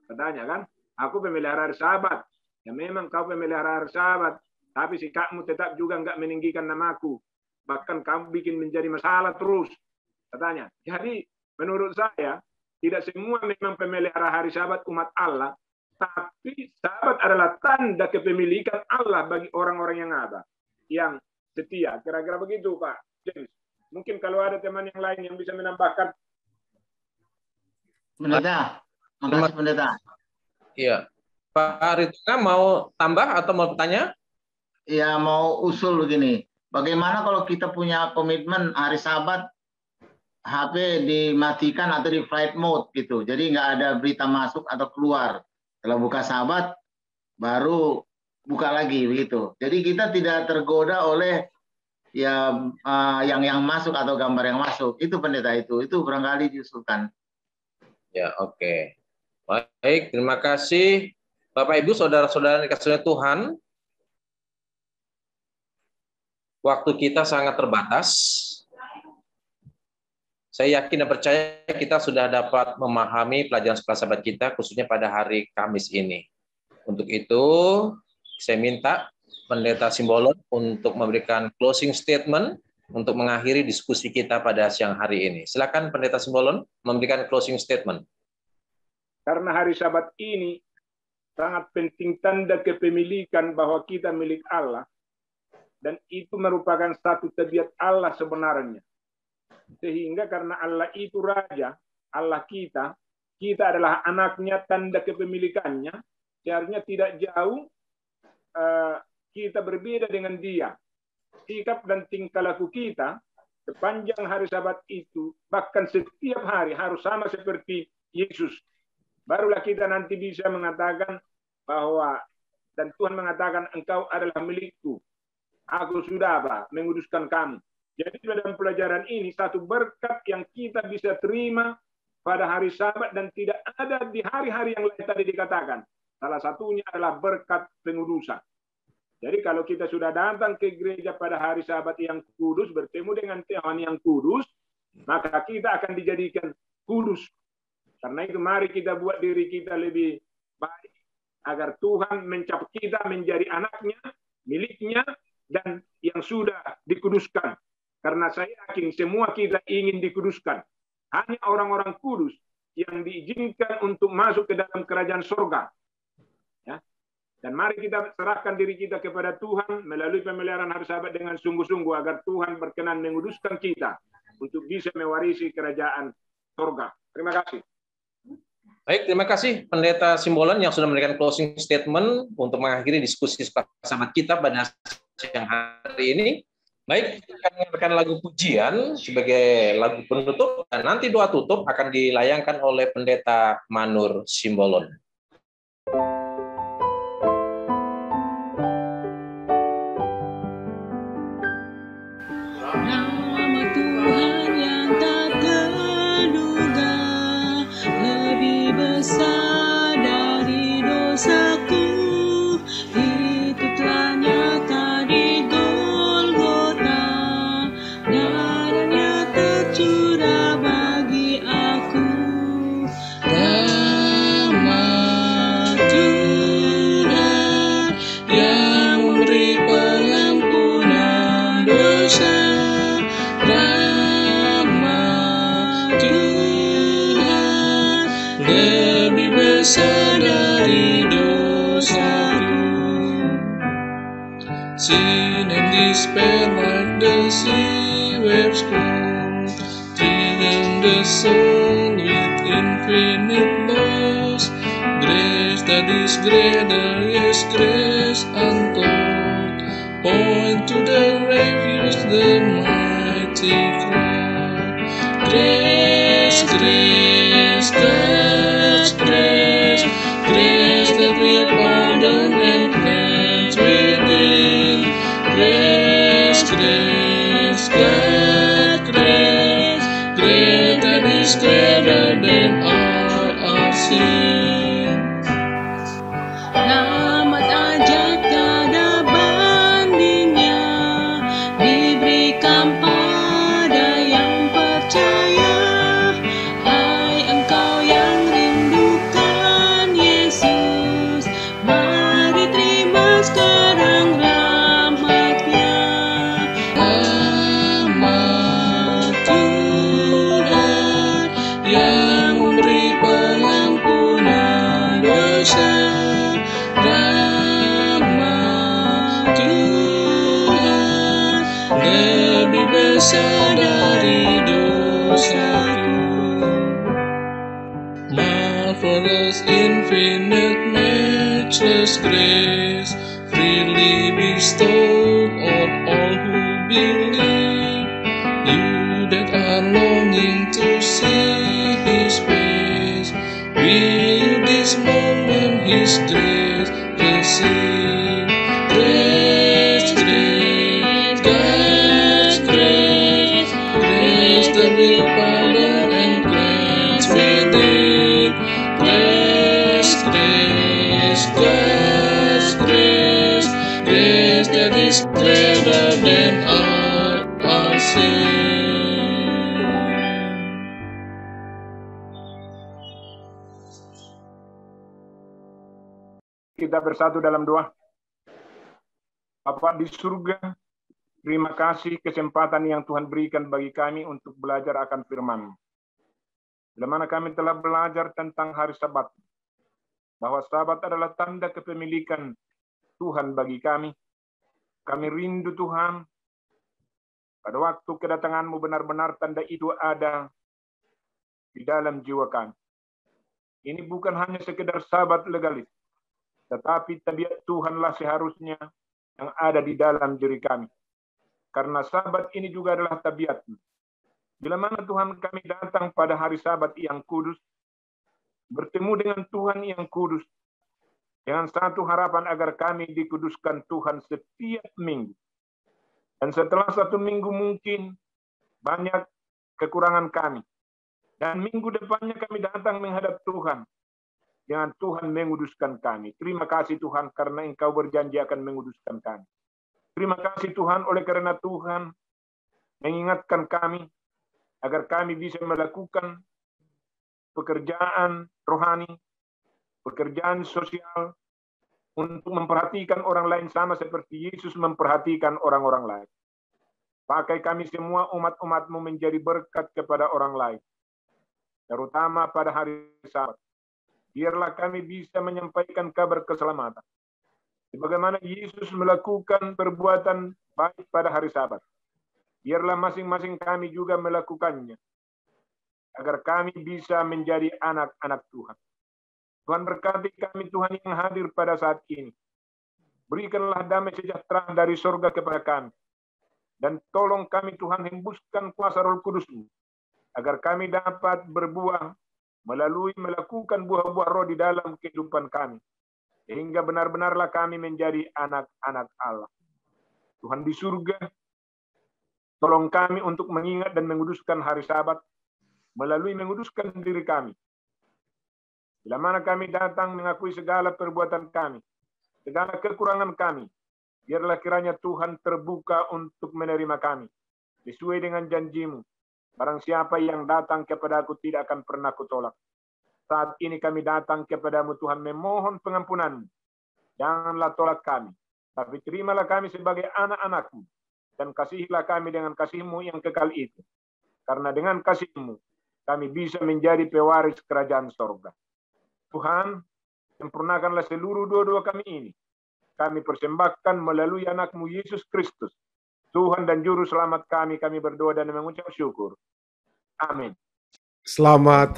Katanya kan, aku pemelihara Sabat. Ya memang kau pemelihara Sabat. Tapi sikapmu tetap juga enggak meninggikan namaku. Bahkan kamu bikin menjadi masalah terus. Katanya. Jadi menurut saya tidak semua memang pemelihara hari Sabat umat Allah, tapi Sabat adalah tanda kepemilikan Allah bagi orang-orang yang setia. Kira-kira begitu Pak James. Mungkin kalau ada teman yang lain yang bisa menambahkan. Pendeta. Makasih Pendeta. Iya. Pak Ritna mau tambah atau mau bertanya? Ya, mau usul begini. Bagaimana kalau kita punya komitmen hari Sabat HP dimatikan atau di flight mode gitu. Jadi nggak ada berita masuk atau keluar. Kalau buka Sabat baru buka lagi begitu. Jadi kita tidak tergoda oleh ya yang masuk atau gambar yang masuk. Itu Pendeta itu barangkali diusulkan. Ya, oke. Baik, terima kasih Bapak Ibu, saudara-saudara yang dikasihi Tuhan. Waktu kita sangat terbatas. Saya yakin dan percaya kita sudah dapat memahami pelajaran sekolah sahabat kita, khususnya pada hari Kamis ini. Untuk itu, saya minta Pendeta Simbolon untuk memberikan closing statement untuk mengakhiri diskusi kita pada siang hari ini. Silakan Pendeta Simbolon memberikan closing statement. Karena hari Sabat ini sangat penting tanda kepemilikan bahwa kita milik Allah. Dan itu merupakan satu tabiat Allah sebenarnya. Sehingga karena Allah itu Raja, Allah kita adalah anaknya, tanda kepemilikannya, seharusnya tidak jauh kita berbeda dengan dia. Sikap dan tingkah laku kita sepanjang hari Sabat itu, bahkan setiap hari harus sama seperti Yesus. Barulah kita nanti bisa mengatakan bahwa, dan Tuhan mengatakan, engkau adalah milikku. Aku sudah menguduskan kamu. Jadi dalam pelajaran ini satu berkat yang kita bisa terima pada hari Sabat dan tidak ada di hari-hari yang lain tadi dikatakan. Salah satunya adalah berkat pengudusan. Jadi kalau kita sudah datang ke gereja pada hari Sabat yang kudus, bertemu dengan Tuhan yang kudus, maka kita akan dijadikan kudus. Karena itu mari kita buat diri kita lebih baik agar Tuhan mencap kita menjadi anaknya, miliknya, dan yang sudah dikuduskan. Karena saya yakin semua kita ingin dikuduskan. Hanya orang-orang kudus yang diizinkan untuk masuk ke dalam kerajaan surga. Ya. Dan mari kita serahkan diri kita kepada Tuhan melalui pemeliharaan hari Sabat dengan sungguh-sungguh agar Tuhan berkenan menguduskan kita untuk bisa mewarisi kerajaan surga. Terima kasih. Baik, terima kasih Pendeta Simbolon yang sudah memberikan closing statement untuk mengakhiri diskusi sahabat kita pada siang hari ini. Baik, kita akan mendengarkan lagu pujian sebagai lagu penutup dan nanti doa tutup akan dilayangkan oleh Pendeta Manur Simbolon. Nama Tuhan yang tak terduga lebih besar dari dosaku. Itu telah nyata di Golgota, darahnya tercurah bagi aku. Nama Tuhan yang memberi pengampunan dosa. Nama Tuhan lebih besar dari dosaku. Sin and despair like the sea waves grow, filling the soul with infinite loss. Grace that is greater, yes, grace untold. Point to the refuge, the mighty cross. Grace, grace, God's grace, grace that will pardon and cleanse within. Grace, grace, God's grace, grace that is greater than all our sin. Rahmat ajaib tiada bandingnya diberikan pada yang percaya. infinite, matchless grace, freely bestowed on all who believe. You that are longing to see His face, will this moment His grace receive. Grace, grace, God's grace, grace that will pardon and cleanse within. Grace, grace, God's grace, grace that is greater than all our sin. Kita bersatu dalam doa. Bapa di surga, terima kasih kesempatan yang Tuhan berikan bagi kami untuk belajar akan firman-Mu. Bila mana kami telah belajar tentang hari Sabat, bahwa Sabat adalah tanda kepemilikan Tuhan bagi kami. Kami rindu Tuhan, pada waktu kedatangan-Mu benar-benar tanda itu ada di dalam jiwa kami. Ini bukan hanya sekedar Sabat legalis, tetapi tabiat Tuhanlah seharusnya yang ada di dalam diri kami. Karena Sabat ini juga adalah tabiat-Mu. Bila mana Tuhan kami datang pada hari Sabat yang kudus, bertemu dengan Tuhan yang kudus, dengan satu harapan agar kami dikuduskan Tuhan setiap minggu. Dan setelah satu minggu mungkin banyak kekurangan kami. Dan minggu depannya kami datang menghadap Tuhan, dengan Tuhan menguduskan kami. Terima kasih Tuhan karena Engkau berjanji akan menguduskan kami. Terima kasih Tuhan oleh karena Tuhan mengingatkan kami agar kami bisa melakukan pekerjaan rohani, pekerjaan sosial untuk memperhatikan orang lain sama seperti Yesus memperhatikan orang-orang lain. Pakai kami semua umat-umat-Mu menjadi berkat kepada orang lain, terutama pada hari Sabat. Biarlah kami bisa menyampaikan kabar keselamatan. Sebagaimana Yesus melakukan perbuatan baik pada hari Sabat, biarlah masing-masing kami juga melakukannya, agar kami bisa menjadi anak-anak Tuhan. Tuhan berkati kami Tuhan yang hadir pada saat ini. Berikanlah damai sejahtera dari surga kepada kami. Dan tolong kami Tuhan hembuskan kuasa Roh Kudus-Mu, agar kami dapat berbuah melalui melakukan buah-buah roh di dalam kehidupan kami, sehingga benar-benarlah kami menjadi anak-anak Allah. Tuhan di surga, tolong kami untuk mengingat dan menguduskan hari Sabat, melalui menguduskan diri kami. Bila mana kami datang mengakui segala perbuatan kami, segala kekurangan kami, biarlah kiranya Tuhan terbuka untuk menerima kami, sesuai dengan janji-Mu. Barang siapa yang datang kepada Aku tidak akan pernah Kutolak. Saat ini kami datang kepadamu Tuhan memohon pengampunan. Janganlah tolak kami, tapi terimalah kami sebagai anak-anak-Mu. Dan kasihilah kami dengan kasih-Mu yang kekal itu. Karena dengan kasih-Mu, kami bisa menjadi pewaris kerajaan sorga. Tuhan, sempurnakanlah seluruh doa-doa kami ini. Kami persembahkan melalui anak-Mu Yesus Kristus, Tuhan dan Juru Selamat kami berdoa dan mengucap syukur. Amin. Selamat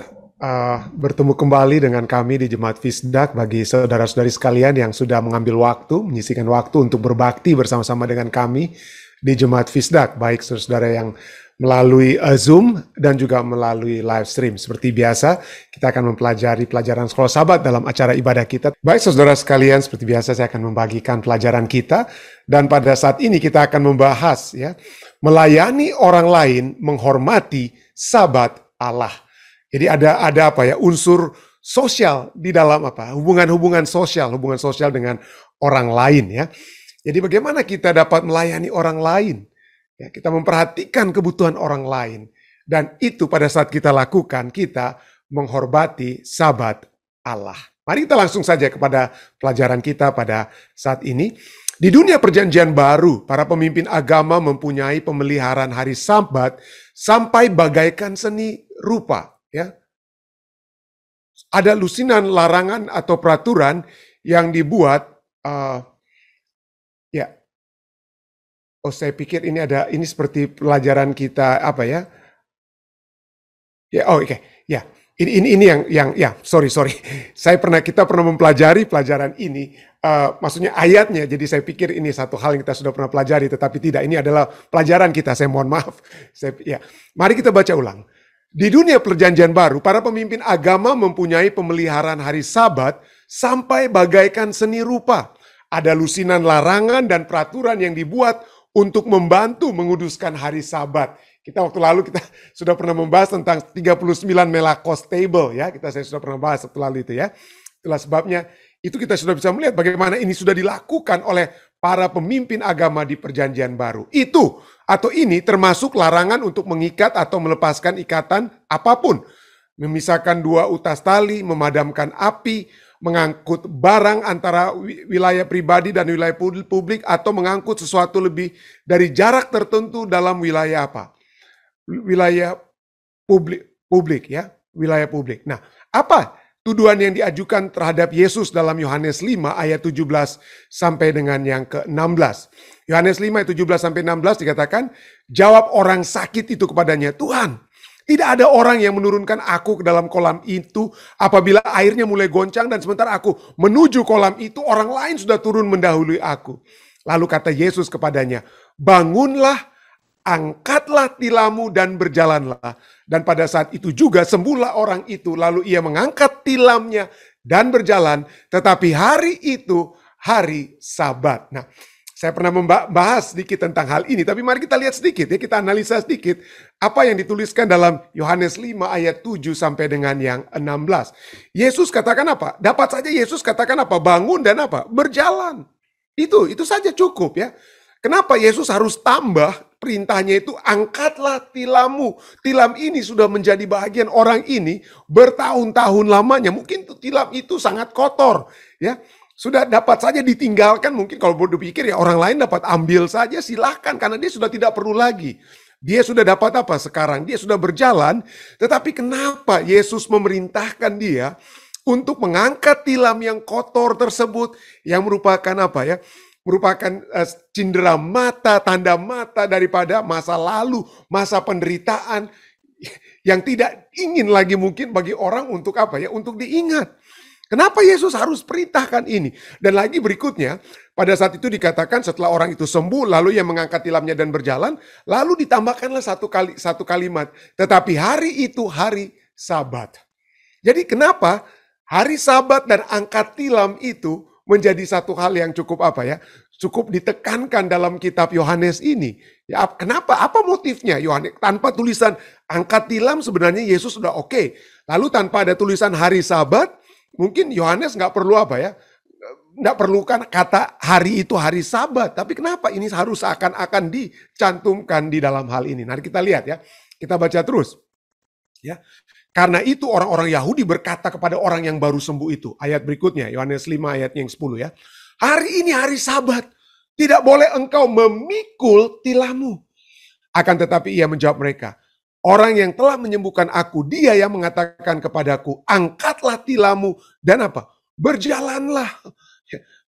bertemu kembali dengan kami di Jemaat Fisdak. Bagi saudara-saudari sekalian yang sudah mengambil waktu, menyisihkan waktu untuk berbakti bersama-sama dengan kami di Jemaat Fisdak, baik saudara-saudara yang melalui Zoom dan juga melalui live stream. Seperti biasa, kita akan mempelajari pelajaran sekolah Sabat dalam acara ibadah kita. Baik saudara sekalian, seperti biasa saya akan membagikan pelajaran kita, dan pada saat ini kita akan membahas ya, melayani orang lain, menghormati Sabat Allah. Jadi ada apa ya, unsur sosial di dalam apa? Hubungan sosial dengan orang lain ya. Jadi bagaimana kita dapat melayani orang lain? Ya, kita memperhatikan kebutuhan orang lain, dan itu pada saat kita lakukan, kita menghormati Sabat Allah. Mari kita langsung saja kepada pelajaran kita pada saat ini. Di dunia Perjanjian Baru, para pemimpin agama mempunyai pemeliharaan hari Sabat sampai bagaikan seni rupa. Ya, ada lusinan larangan atau peraturan yang dibuat. Saya pikir ini seperti pelajaran kita apa ya? Ya, oke. Ya, Ini yang ya sorry. Kita pernah mempelajari pelajaran ini, maksudnya ayatnya. Jadi saya pikir ini satu hal yang kita sudah pernah pelajari, tetapi tidak. Ini adalah pelajaran kita. Saya mohon maaf. Mari kita baca ulang. Di dunia perjanjian baru, para pemimpin agama mempunyai pemeliharaan hari Sabat sampai bagaikan seni rupa. Ada lusinan larangan dan peraturan yang dibuat untuk membantu menguduskan hari Sabat. Waktu lalu kita sudah pernah membahas tentang 39 Melakos Table ya. Saya sudah pernah bahas waktu lalu itu ya. Itulah sebabnya itu kita sudah bisa melihat bagaimana ini sudah dilakukan oleh para pemimpin agama di perjanjian baru. Itu atau ini termasuk larangan untuk mengikat atau melepaskan ikatan apapun. Memisahkan dua utas tali, memadamkan api, mengangkut barang antara wilayah pribadi dan wilayah publik, atau mengangkut sesuatu lebih dari jarak tertentu dalam wilayah apa? Wilayah publik ya, wilayah publik. Nah, apa tuduhan yang diajukan terhadap Yesus dalam Yohanes 5 ayat 17 sampai dengan yang ke-16. Yohanes 5 ayat 17 sampai 16 dikatakan, jawab orang sakit itu kepadanya, Tuhan, tidak ada orang yang menurunkan aku ke dalam kolam itu apabila airnya mulai goncang, dan sementara aku menuju kolam itu orang lain sudah turun mendahului aku. Lalu kata Yesus kepadanya, bangunlah, angkatlah tilammu dan berjalanlah. Dan pada saat itu juga sembuhlah orang itu. Lalu ia mengangkat tilamnya dan berjalan. Tetapi hari itu hari Sabat. Nah, saya pernah membahas sedikit tentang hal ini. Tapi mari kita lihat sedikit ya. Kita analisa sedikit. Apa yang dituliskan dalam Yohanes 5 ayat 7 sampai dengan yang 16. Yesus katakan apa? Dapat saja Yesus katakan apa? Bangun dan apa? Berjalan. Itu saja cukup ya. Kenapa Yesus harus tambah perintahnya itu, angkatlah tilammu. Tilam ini sudah menjadi bahagian orang ini bertahun-tahun lamanya. Mungkin tilam itu sangat kotor. Ya, sudah dapat saja ditinggalkan. Mungkin kalau berpikir ya orang lain dapat ambil saja, silahkan. Karena dia sudah tidak perlu lagi. Dia sudah dapat apa sekarang? Dia sudah berjalan. Tetapi kenapa Yesus memerintahkan dia untuk mengangkat tilam yang kotor tersebut, yang merupakan apa ya? Merupakan cindera mata, tanda mata daripada masa lalu, masa penderitaan yang tidak ingin lagi mungkin bagi orang untuk apa ya? Untuk diingat. Kenapa Yesus harus perintahkan ini? Dan lagi berikutnya, pada saat itu dikatakan setelah orang itu sembuh, lalu ia mengangkat tilamnya dan berjalan, lalu ditambahkanlah satu kalimat, tetapi hari itu hari Sabat. Jadi kenapa hari Sabat dan angkat tilam itu menjadi satu hal yang cukup apa ya? Cukup ditekankan dalam kitab Yohanes ini. Ya, kenapa? Apa motifnya? Yohanes tanpa tulisan angkat tilam sebenarnya Yesus sudah oke. Lalu tanpa ada tulisan hari Sabat, mungkin Yohanes nggak perlu apa ya? Nggak perlu kan kata hari itu hari Sabat. Tapi kenapa ini harus seakan-akan dicantumkan di dalam hal ini? Nah, kita lihat ya. Kita baca terus. Ya. Karena itu orang-orang Yahudi berkata kepada orang yang baru sembuh itu. Ayat berikutnya, Yohanes 5 ayat yang 10 ya. Hari ini hari Sabat. Tidak boleh engkau memikul tilammu. Akan tetapi ia menjawab mereka, orang yang telah menyembuhkan aku, dia yang mengatakan kepadaku, angkatlah tilammu dan apa? Berjalanlah.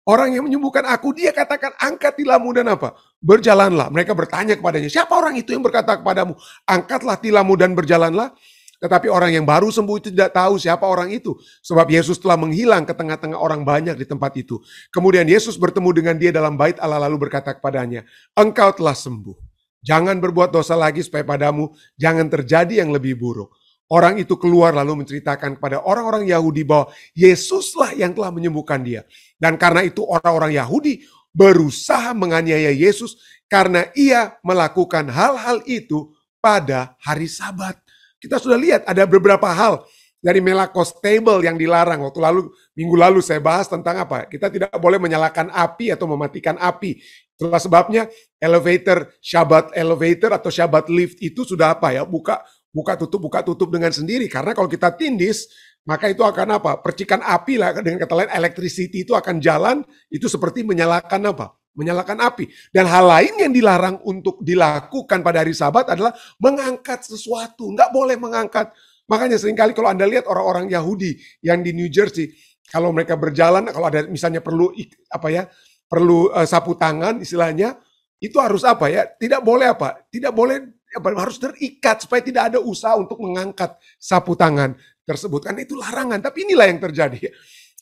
Orang yang menyembuhkan aku, dia katakan angkat tilammu dan apa? Berjalanlah. Mereka bertanya kepadanya, siapa orang itu yang berkata kepadamu, angkatlah tilammu dan berjalanlah? Tetapi orang yang baru sembuh itu tidak tahu siapa orang itu. Sebab Yesus telah menghilang ke tengah-tengah orang banyak di tempat itu. Kemudian Yesus bertemu dengan dia dalam bait Allah lalu berkata kepadanya, engkau telah sembuh. Jangan berbuat dosa lagi supaya padamu jangan terjadi yang lebih buruk. Orang itu keluar lalu menceritakan kepada orang-orang Yahudi bahwa Yesuslah yang telah menyembuhkan dia. Dan karena itu orang-orang Yahudi berusaha menganiaya Yesus karena ia melakukan hal-hal itu pada hari Sabat. Kita sudah lihat ada beberapa hal dari Melakos Table yang dilarang. Minggu lalu saya bahas tentang apa? Kita tidak boleh menyalakan api atau mematikan api. Itulah sebabnya Shabbat elevator atau Shabbat lift itu sudah apa ya? Buka tutup dengan sendiri. Karena kalau kita tindis, maka itu akan apa? Percikan api lah, dengan kata lain electricity itu akan jalan, itu seperti menyalakan apa? Menyalakan api. Dan hal lain yang dilarang untuk dilakukan pada hari Sabat adalah mengangkat sesuatu. Nggak boleh mengangkat. Makanya seringkali kalau Anda lihat orang-orang Yahudi yang di New Jersey, kalau mereka berjalan, kalau ada misalnya perlu sapu tangan istilahnya, itu harus apa ya? Tidak boleh harus terikat supaya tidak ada usaha untuk mengangkat sapu tangan tersebut. Kan itu larangan, tapi inilah yang terjadi.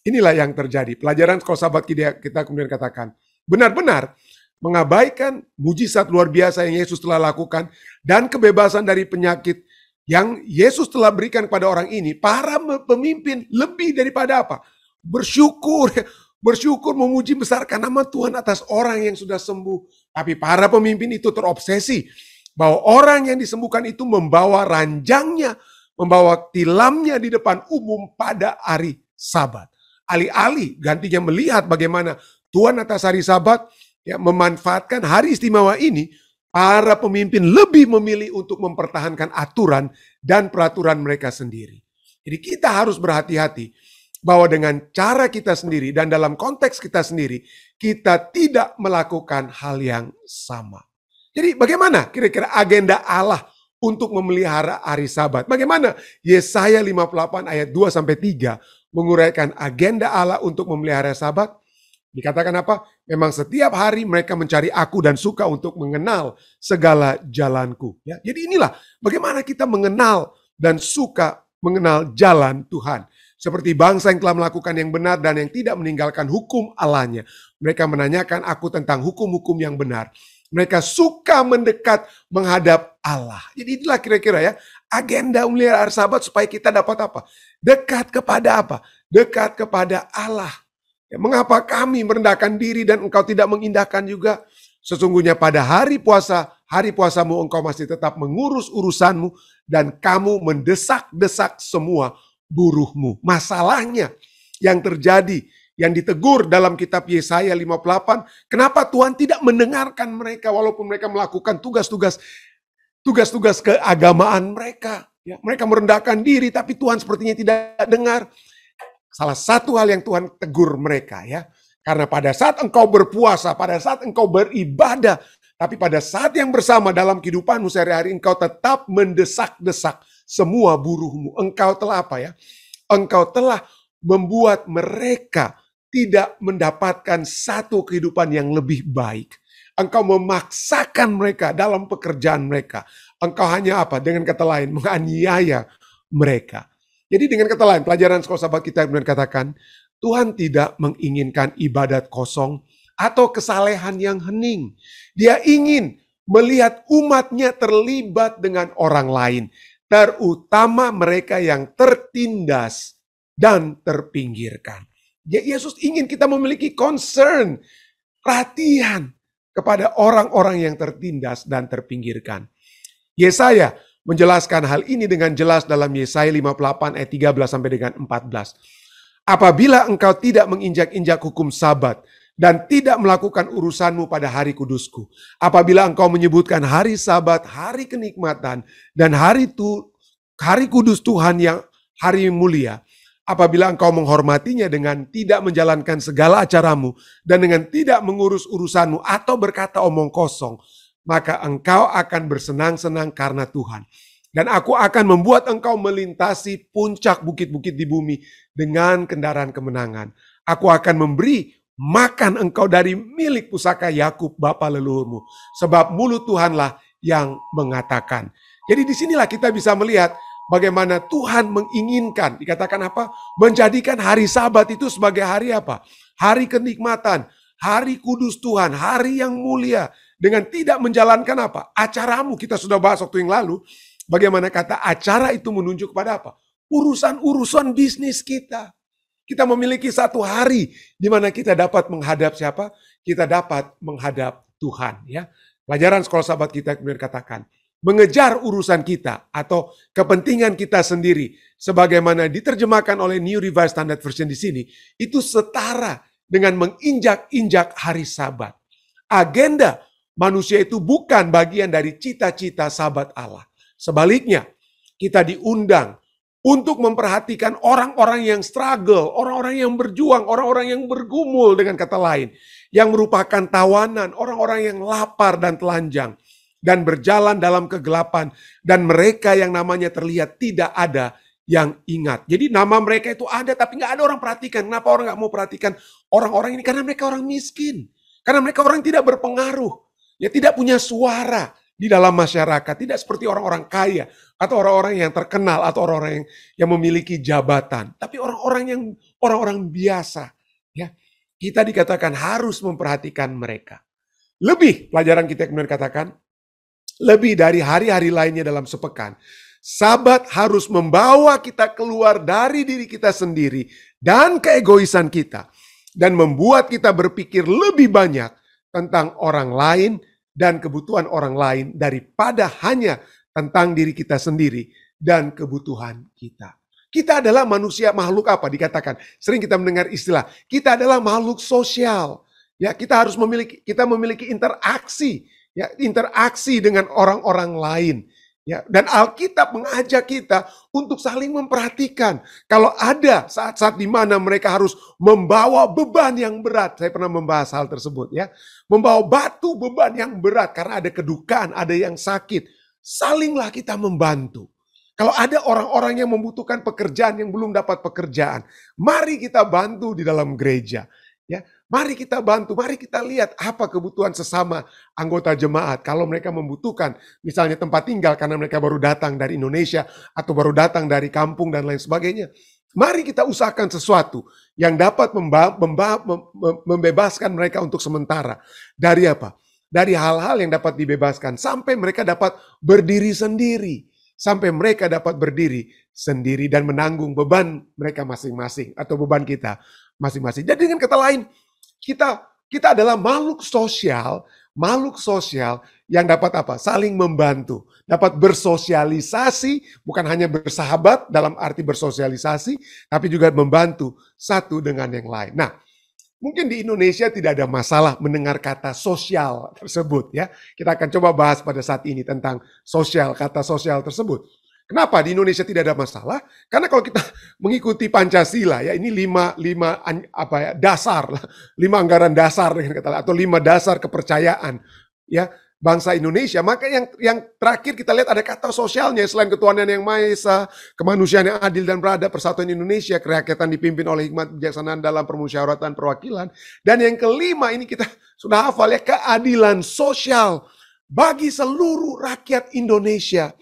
Inilah yang terjadi. Pelajaran sekolah sahabat kita kemudian katakan, benar-benar mengabaikan mujizat luar biasa yang Yesus telah lakukan dan kebebasan dari penyakit yang Yesus telah berikan kepada orang ini. Para pemimpin lebih daripada apa? Bersyukur, memuji besarkan nama Tuhan atas orang yang sudah sembuh. Tapi para pemimpin itu terobsesi bahwa orang yang disembuhkan itu membawa ranjangnya, membawa tilamnya di depan umum pada hari Sabat. Alih-alih gantinya melihat bagaimana Tuhan atas hari Sabat ya, memanfaatkan hari istimewa ini, para pemimpin lebih memilih untuk mempertahankan aturan dan peraturan mereka sendiri. Jadi kita harus berhati-hati bahwa dengan cara kita sendiri dan dalam konteks kita sendiri, kita tidak melakukan hal yang sama. Jadi bagaimana kira-kira agenda Allah untuk memelihara hari Sabat? Bagaimana Yesaya 58 ayat 2-3 menguraikan agenda Allah untuk memelihara Sabat? Dikatakan apa? Memang setiap hari mereka mencari aku dan suka untuk mengenal segala jalanku. Ya, jadi inilah bagaimana kita mengenal dan suka mengenal jalan Tuhan. Seperti bangsa yang telah melakukan yang benar dan yang tidak meninggalkan hukum Allahnya. Mereka menanyakan aku tentang hukum-hukum yang benar. Mereka suka mendekat menghadap Allah. Jadi inilah kira-kira ya agenda memelihara Sabat supaya kita dapat apa? Dekat kepada apa? Dekat kepada Allah. Ya, mengapa kami merendahkan diri dan engkau tidak mengindahkan juga? Sesungguhnya pada hari puasamu engkau masih tetap mengurus urusanmu dan kamu mendesak-desak semua buruhmu. Masalahnya yang terjadi, yang ditegur dalam kitab Yesaya 58, kenapa Tuhan tidak mendengarkan mereka walaupun mereka melakukan tugas-tugas keagamaan mereka. Ya, mereka merendahkan diri tapi Tuhan sepertinya tidak dengar. Salah satu hal yang Tuhan tegur mereka ya. Karena pada saat engkau berpuasa, pada saat engkau beribadah, tapi pada saat yang bersama dalam kehidupanmu sehari-hari engkau tetap mendesak-desak semua buruhmu. Engkau telah apa ya? Engkau telah membuat mereka tidak mendapatkan satu kehidupan yang lebih baik. Engkau memaksakan mereka dalam pekerjaan mereka. Engkau hanya apa? Dengan kata lain, menganiaya mereka. Jadi dengan kata lain, pelajaran sekolah sahabat kita kemudian katakan, Tuhan tidak menginginkan ibadat kosong atau kesalehan yang hening. Dia ingin melihat umatnya terlibat dengan orang lain, terutama mereka yang tertindas dan terpinggirkan. Yesus ingin kita memiliki concern, perhatian kepada orang-orang yang tertindas dan terpinggirkan. Yesaya menjelaskan hal ini dengan jelas dalam Yesaya 58 ayat 13 sampai dengan 14. Apabila engkau tidak menginjak-injak hukum Sabat dan tidak melakukan urusanmu pada hari kudusku, apabila engkau menyebutkan hari Sabat, hari kenikmatan dan hari kudus Tuhan yang hari mulia, apabila engkau menghormatinya dengan tidak menjalankan segala acaramu dan dengan tidak mengurus urusanmu atau berkata omong kosong, maka engkau akan bersenang-senang karena Tuhan. Dan aku akan membuat engkau melintasi puncak bukit-bukit di bumi dengan kendaraan kemenangan. Aku akan memberi makan engkau dari milik pusaka Yakub bapa leluhurmu. Sebab mulut Tuhanlah yang mengatakan. Jadi disinilah kita bisa melihat bagaimana Tuhan menginginkan, dikatakan apa? Menjadikan hari Sabat itu sebagai hari apa? Hari kenikmatan, hari kudus Tuhan, hari yang mulia. Dengan tidak menjalankan apa? Acaramu, kita sudah bahas waktu yang lalu. Bagaimana kata acara itu menunjuk pada apa? Urusan-urusan bisnis kita. Kita memiliki satu hari di mana kita dapat menghadap siapa? Kita dapat menghadap Tuhan. Ya, pelajaran sekolah sahabat kita kemudian katakan, mengejar urusan kita atau kepentingan kita sendiri, sebagaimana diterjemahkan oleh New Revised Standard Version di sini, itu setara dengan menginjak-injak hari Sabat. Agenda manusia itu bukan bagian dari cita-cita Sabat Allah. Sebaliknya, kita diundang untuk memperhatikan orang-orang yang struggle, orang-orang yang berjuang, orang-orang yang bergumul dengan kata lain, yang merupakan tawanan, orang-orang yang lapar dan telanjang, dan berjalan dalam kegelapan, dan mereka yang namanya terlihat tidak ada yang ingat. Jadi nama mereka itu ada, tapi nggak ada orang perhatikan. Kenapa orang nggak mau perhatikan orang-orang ini? Karena mereka orang miskin, karena mereka orang tidak berpengaruh, ya tidak punya suara. di dalam masyarakat, tidak seperti orang-orang kaya atau orang-orang yang terkenal atau orang-orang yang memiliki jabatan, tapi orang-orang biasa. Ya, kita dikatakan harus memperhatikan mereka. Lebih pelajaran kita kemudian katakan, lebih dari hari-hari lainnya dalam sepekan. Sabat harus membawa kita keluar dari diri kita sendiri dan keegoisan kita, dan membuat kita berpikir lebih banyak tentang orang lain dan kebutuhan orang lain daripada hanya tentang diri kita sendiri dan kebutuhan kita. Kita adalah manusia, makhluk apa dikatakan? Sering kita mendengar istilah, kita adalah makhluk sosial. Ya, kita memiliki interaksi, ya, interaksi dengan orang-orang lain. Ya, dan Alkitab mengajak kita untuk saling memperhatikan. Kalau ada saat-saat di mana mereka harus membawa beban yang berat, saya pernah membahas hal tersebut, ya, membawa batu beban yang berat karena ada kedukaan, ada yang sakit, salinglah kita membantu. Kalau ada orang-orang yang membutuhkan pekerjaan yang belum dapat pekerjaan, mari kita bantu di dalam gereja. Ya, mari kita bantu, mari kita lihat apa kebutuhan sesama anggota jemaat. Kalau mereka membutuhkan misalnya tempat tinggal karena mereka baru datang dari Indonesia atau baru datang dari kampung dan lain sebagainya. Mari kita usahakan sesuatu yang dapat membebaskan mereka untuk sementara. Dari apa? Dari hal-hal yang dapat dibebaskan sampai mereka dapat berdiri sendiri. Sampai mereka dapat berdiri sendiri dan menanggung beban mereka masing-masing atau beban kita masing-masing. Jadi dengan kata lain, kita adalah makhluk sosial yang dapat apa? Saling membantu, dapat bersosialisasi, bukan hanya bersahabat dalam arti bersosialisasi, tapi juga membantu satu dengan yang lain. Nah, mungkin di Indonesia tidak ada masalah mendengar kata sosial tersebut, ya. Kita akan coba bahas pada saat ini tentang sosial, kata sosial tersebut. Kenapa di Indonesia tidak ada masalah? Karena kalau kita mengikuti Pancasila, ya, ini lima anggaran dasar dengan kata, atau 5 dasar kepercayaan, ya, bangsa Indonesia. Maka yang terakhir kita lihat ada kata sosialnya, selain ketuhanan yang Maha Esa, kemanusiaan yang adil dan beradab, persatuan Indonesia, kerakyatan dipimpin oleh hikmat bijaksanaan dalam permusyawaratan perwakilan. Dan yang kelima ini kita sudah hafal, ya, keadilan sosial bagi seluruh rakyat Indonesia.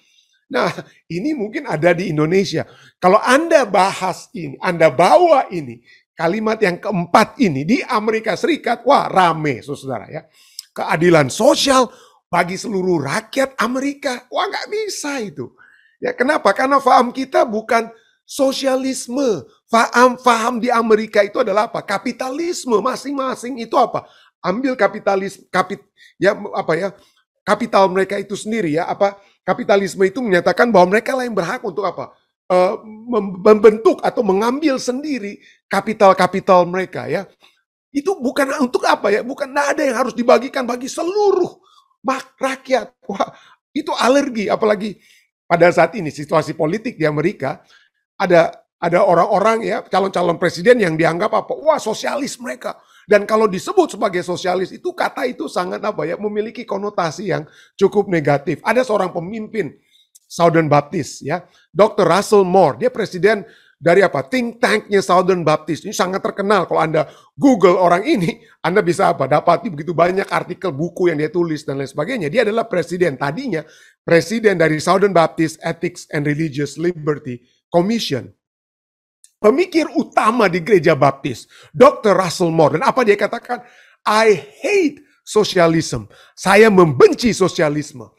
Nah, ini mungkin ada di Indonesia. Kalau Anda bahas ini, Anda bawa ini, kalimat yang keempat ini di Amerika Serikat, wah rame, saudara, ya. Keadilan sosial bagi seluruh rakyat Amerika, wah nggak bisa itu. Ya, kenapa? Karena faham kita bukan sosialisme. Faham di Amerika itu adalah apa? Kapitalisme. Masing-masing itu apa? Ambil kapital mereka itu sendiri, ya, kapitalisme itu menyatakan bahwa mereka lah yang berhak untuk apa? Membentuk atau mengambil sendiri kapital mereka, ya. Itu bukan untuk apa, ya? Bukan ada yang harus dibagikan bagi seluruh rakyat. Wah, itu alergi, apalagi pada saat ini situasi politik di Amerika ada orang-orang, ya, calon-calon presiden yang dianggap apa? Wah, sosialis mereka. Dan kalau disebut sebagai sosialis itu kata itu sangat apa, ya, memiliki konotasi yang cukup negatif. Ada seorang pemimpin Southern Baptist, ya, Dr. Russell Moore, dia presiden dari apa? Think tanknya Southern Baptist. Ini sangat terkenal. Kalau Anda Google orang ini, Anda bisa apa? Dapati begitu banyak artikel, buku yang dia tulis dan lain sebagainya. Dia adalah tadinya presiden dari Southern Baptist Ethics and Religious Liberty Commission. Pemikir utama di gereja Baptis, Dr. Russell Moore. Dan apa dia katakan? I hate socialism. Saya membenci sosialisme.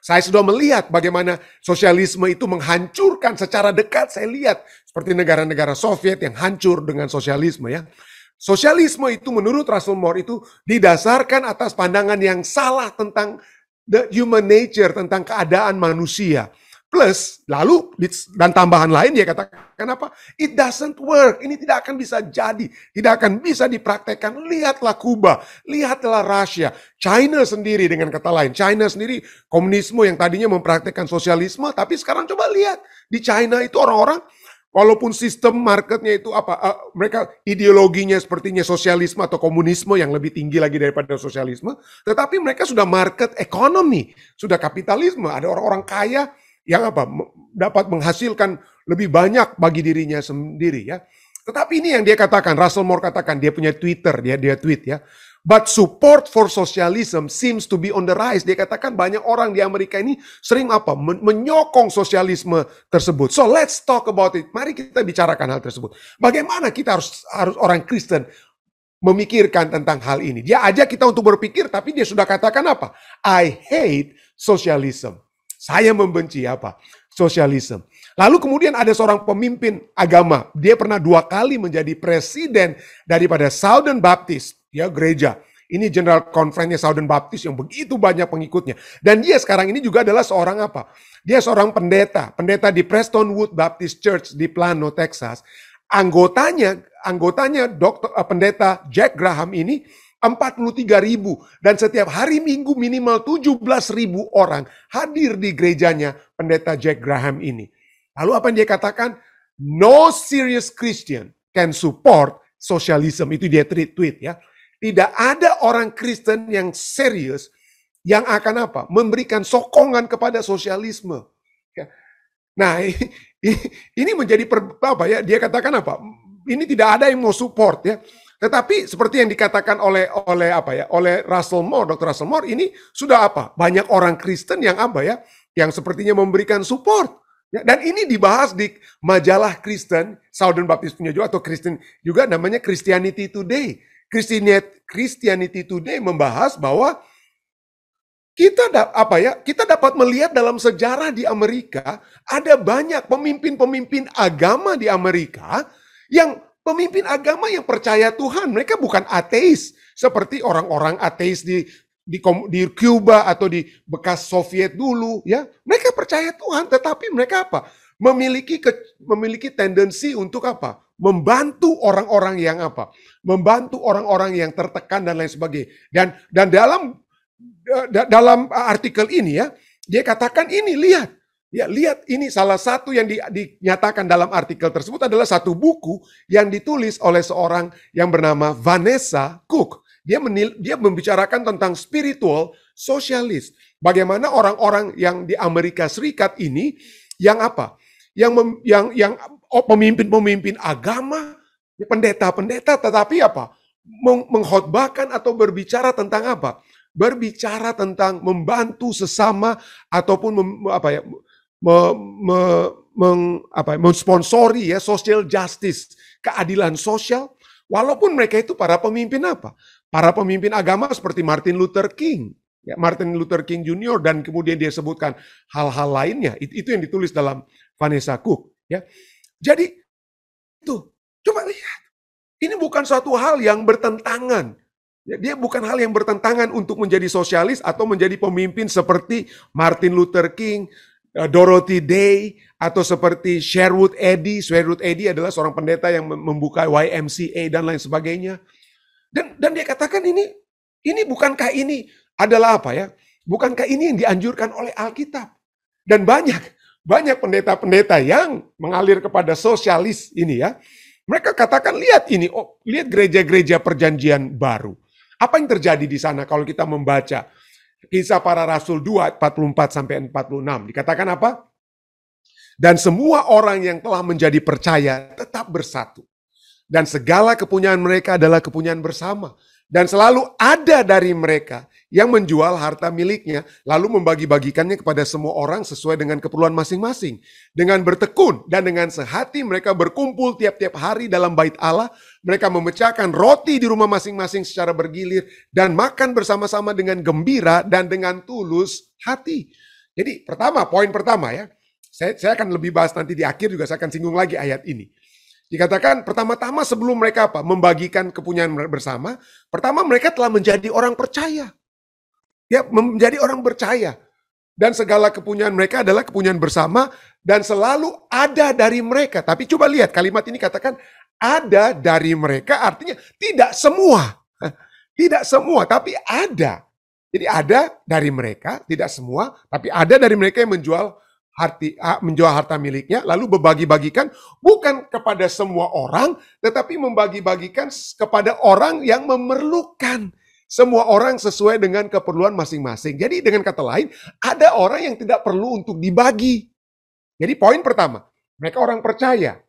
Saya sudah melihat bagaimana sosialisme itu menghancurkan secara dekat. Saya lihat seperti negara-negara Soviet yang hancur dengan sosialisme, ya. Sosialisme itu menurut Russell Moore itu didasarkan atas pandangan yang salah tentang the human nature, tentang keadaan manusia. Plus, lalu, dan tambahan lain dia katakan apa? It doesn't work. Ini tidak akan bisa jadi. Tidak akan bisa dipraktekkan. Lihatlah Kuba. Lihatlah Rusia. China sendiri dengan kata lain. China sendiri komunisme yang tadinya mempraktekkan sosialisme. Tapi sekarang coba lihat. Di China itu orang-orang, walaupun sistem marketnya itu apa? Mereka ideologinya sepertinya sosialisme atau komunisme yang lebih tinggi lagi daripada sosialisme. Tetapi mereka sudah market economy. Sudah kapitalisme. Ada orang-orang kaya yang apa? Dapat menghasilkan lebih banyak bagi dirinya sendiri, ya. Tetapi ini yang dia katakan, Russell Moore katakan, dia punya Twitter, dia tweet, ya. But support for socialism seems to be on the rise. Dia katakan banyak orang di Amerika ini sering menyokong sosialisme tersebut. So let's talk about it. Mari kita bicarakan hal tersebut. Bagaimana kita harus orang Kristen memikirkan tentang hal ini. Dia ajak kita untuk berpikir, tapi dia sudah katakan apa? I hate socialism. Saya membenci sosialisme. Lalu kemudian ada seorang pemimpin agama. Dia pernah 2 kali menjadi presiden daripada Southern Baptist, gereja. Ini General Conference-nya Southern Baptist yang begitu banyak pengikutnya. Dan dia sekarang ini juga adalah seorang Dia seorang pendeta di Prestonwood Baptist Church di Plano, Texas. Anggotanya pendeta Jack Graham ini 43.000 dan setiap hari Minggu minimal 17.000 orang hadir di gerejanya pendeta Jack Graham ini. Lalu apa yang dia katakan? No serious Christian can support socialism. Itu dia tweet ya. Tidak ada orang Kristen yang serius yang akan memberikan sokongan kepada sosialisme. Nah, ini menjadi dia katakan ini tidak ada yang mau support ya. Tetapi seperti yang dikatakan oleh Russell Moore, Dr. Russell Moore, ini sudah banyak orang Kristen yang yang sepertinya memberikan support. Ya, dan ini dibahas di majalah Kristen, Southern Baptist punya juga, atau Kristen juga namanya Christianity Today. Christianity Today membahas bahwa kita dapat melihat dalam sejarah di Amerika ada banyak pemimpin-pemimpin agama di Amerika yang pemimpin agama yang percaya Tuhan. Mereka bukan ateis seperti orang-orang ateis di Cuba atau di bekas Soviet dulu ya. Mereka percaya Tuhan, tetapi mereka memiliki tendensi untuk membantu orang-orang yang membantu orang-orang yang tertekan dan lain sebagainya. Dan dalam artikel ini ya, dia katakan ini lihat ini salah satu yang dinyatakan dalam artikel tersebut adalah satu buku yang ditulis oleh seorang yang bernama Vanessa Cook. Dia membicarakan tentang spiritual socialist. Bagaimana orang-orang yang di Amerika Serikat ini yang pemimpin-pemimpin agama, pendeta-pendeta, tetapi mengkhotbahkan atau berbicara tentang berbicara tentang membantu sesama ataupun mensponsori ya social justice, keadilan sosial, walaupun mereka itu para pemimpin para pemimpin agama seperti Martin Luther King, Martin Luther King Jr. dan kemudian dia sebutkan hal-hal lainnya. Itu yang ditulis dalam Vanessa Cook. Ya, jadi itu coba lihat, ini bukan suatu hal yang bertentangan. Dia bukan hal yang bertentangan untuk menjadi sosialis atau menjadi pemimpin seperti Martin Luther King, Dorothy Day, atau seperti Sherwood Eddy. Sherwood Eddy adalah seorang pendeta yang membuka YMCA dan lain sebagainya. Dan dia katakan ini bukankah ini adalah bukankah ini yang dianjurkan oleh Alkitab? Dan banyak pendeta-pendeta yang mengalir kepada sosialis ini ya. Mereka katakan lihat ini, lihat gereja-gereja perjanjian baru. Apa yang terjadi di sana kalau kita membaca Kisah Para Rasul 2, 44-46. Dikatakan apa? Dan semua orang yang telah menjadi percaya tetap bersatu. Dan segala kepunyaan mereka adalah kepunyaan bersama. Dan selalu ada dari mereka yang menjual harta miliknya, lalu membagi-bagikannya kepada semua orang sesuai dengan keperluan masing-masing. Dengan bertekun dan dengan sehati mereka berkumpul tiap-tiap hari dalam bait Allah. Mereka memecahkan roti di rumah masing-masing secara bergilir dan makan bersama-sama dengan gembira dan dengan tulus hati. Jadi poin pertama ya, saya akan lebih bahas nanti di akhir juga, saya akan singgung lagi ayat ini. Dikatakan pertama-tama sebelum mereka membagikan kepunyaan bersama, pertama mereka telah menjadi orang percaya. Ya, menjadi orang percaya. Dan segala kepunyaan mereka adalah kepunyaan bersama dan selalu ada dari mereka. Tapi coba lihat kalimat ini katakan ada dari mereka, artinya tidak semua. Tidak semua, tapi ada. Jadi ada dari mereka, tidak semua, tapi ada dari mereka yang menjual harta miliknya, lalu berbagi-bagikan bukan kepada semua orang, tetapi membagi-bagikan kepada orang yang memerlukan. Semua orang sesuai dengan keperluan masing-masing. Jadi dengan kata lain, ada orang yang tidak perlu untuk dibagi. Jadi poin pertama, mereka orang percaya.